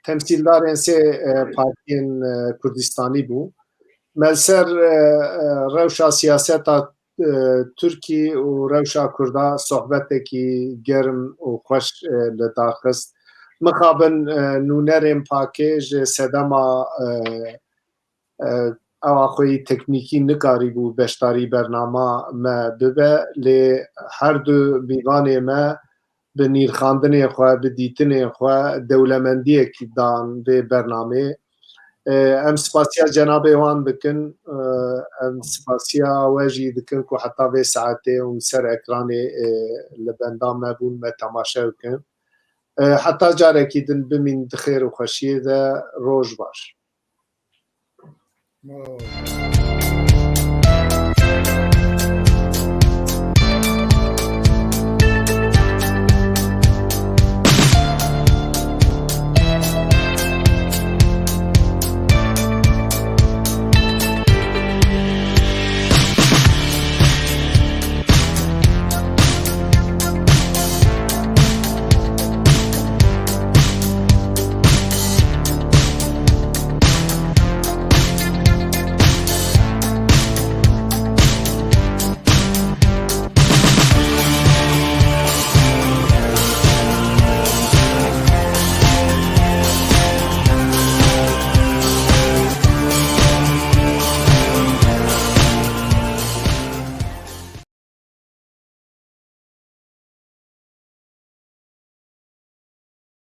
Temsîldarên sê partiyên Kurdistanî bû. Melser rewşa siyaseta Tirkî û rewşa Kurda sohbetekî germ û xweş li daxist. Mixabin nûnerên pakê ji sedema ewa xwe teknîkî nikarîbû beşdarî bernama me bibe lê her du mîvanê me bi nîrxandinê xwe, bi dîtinê xwe dewlemendiyekî dan vê bernamê. Em spasiya cenabê wan dikin, em spasiya we jî dikin ku heta vê saetê û ser ekranê li benda me bûn me temaşe bikin. Heta carekî din bimîn di xêr û xweşiyê de roj baş.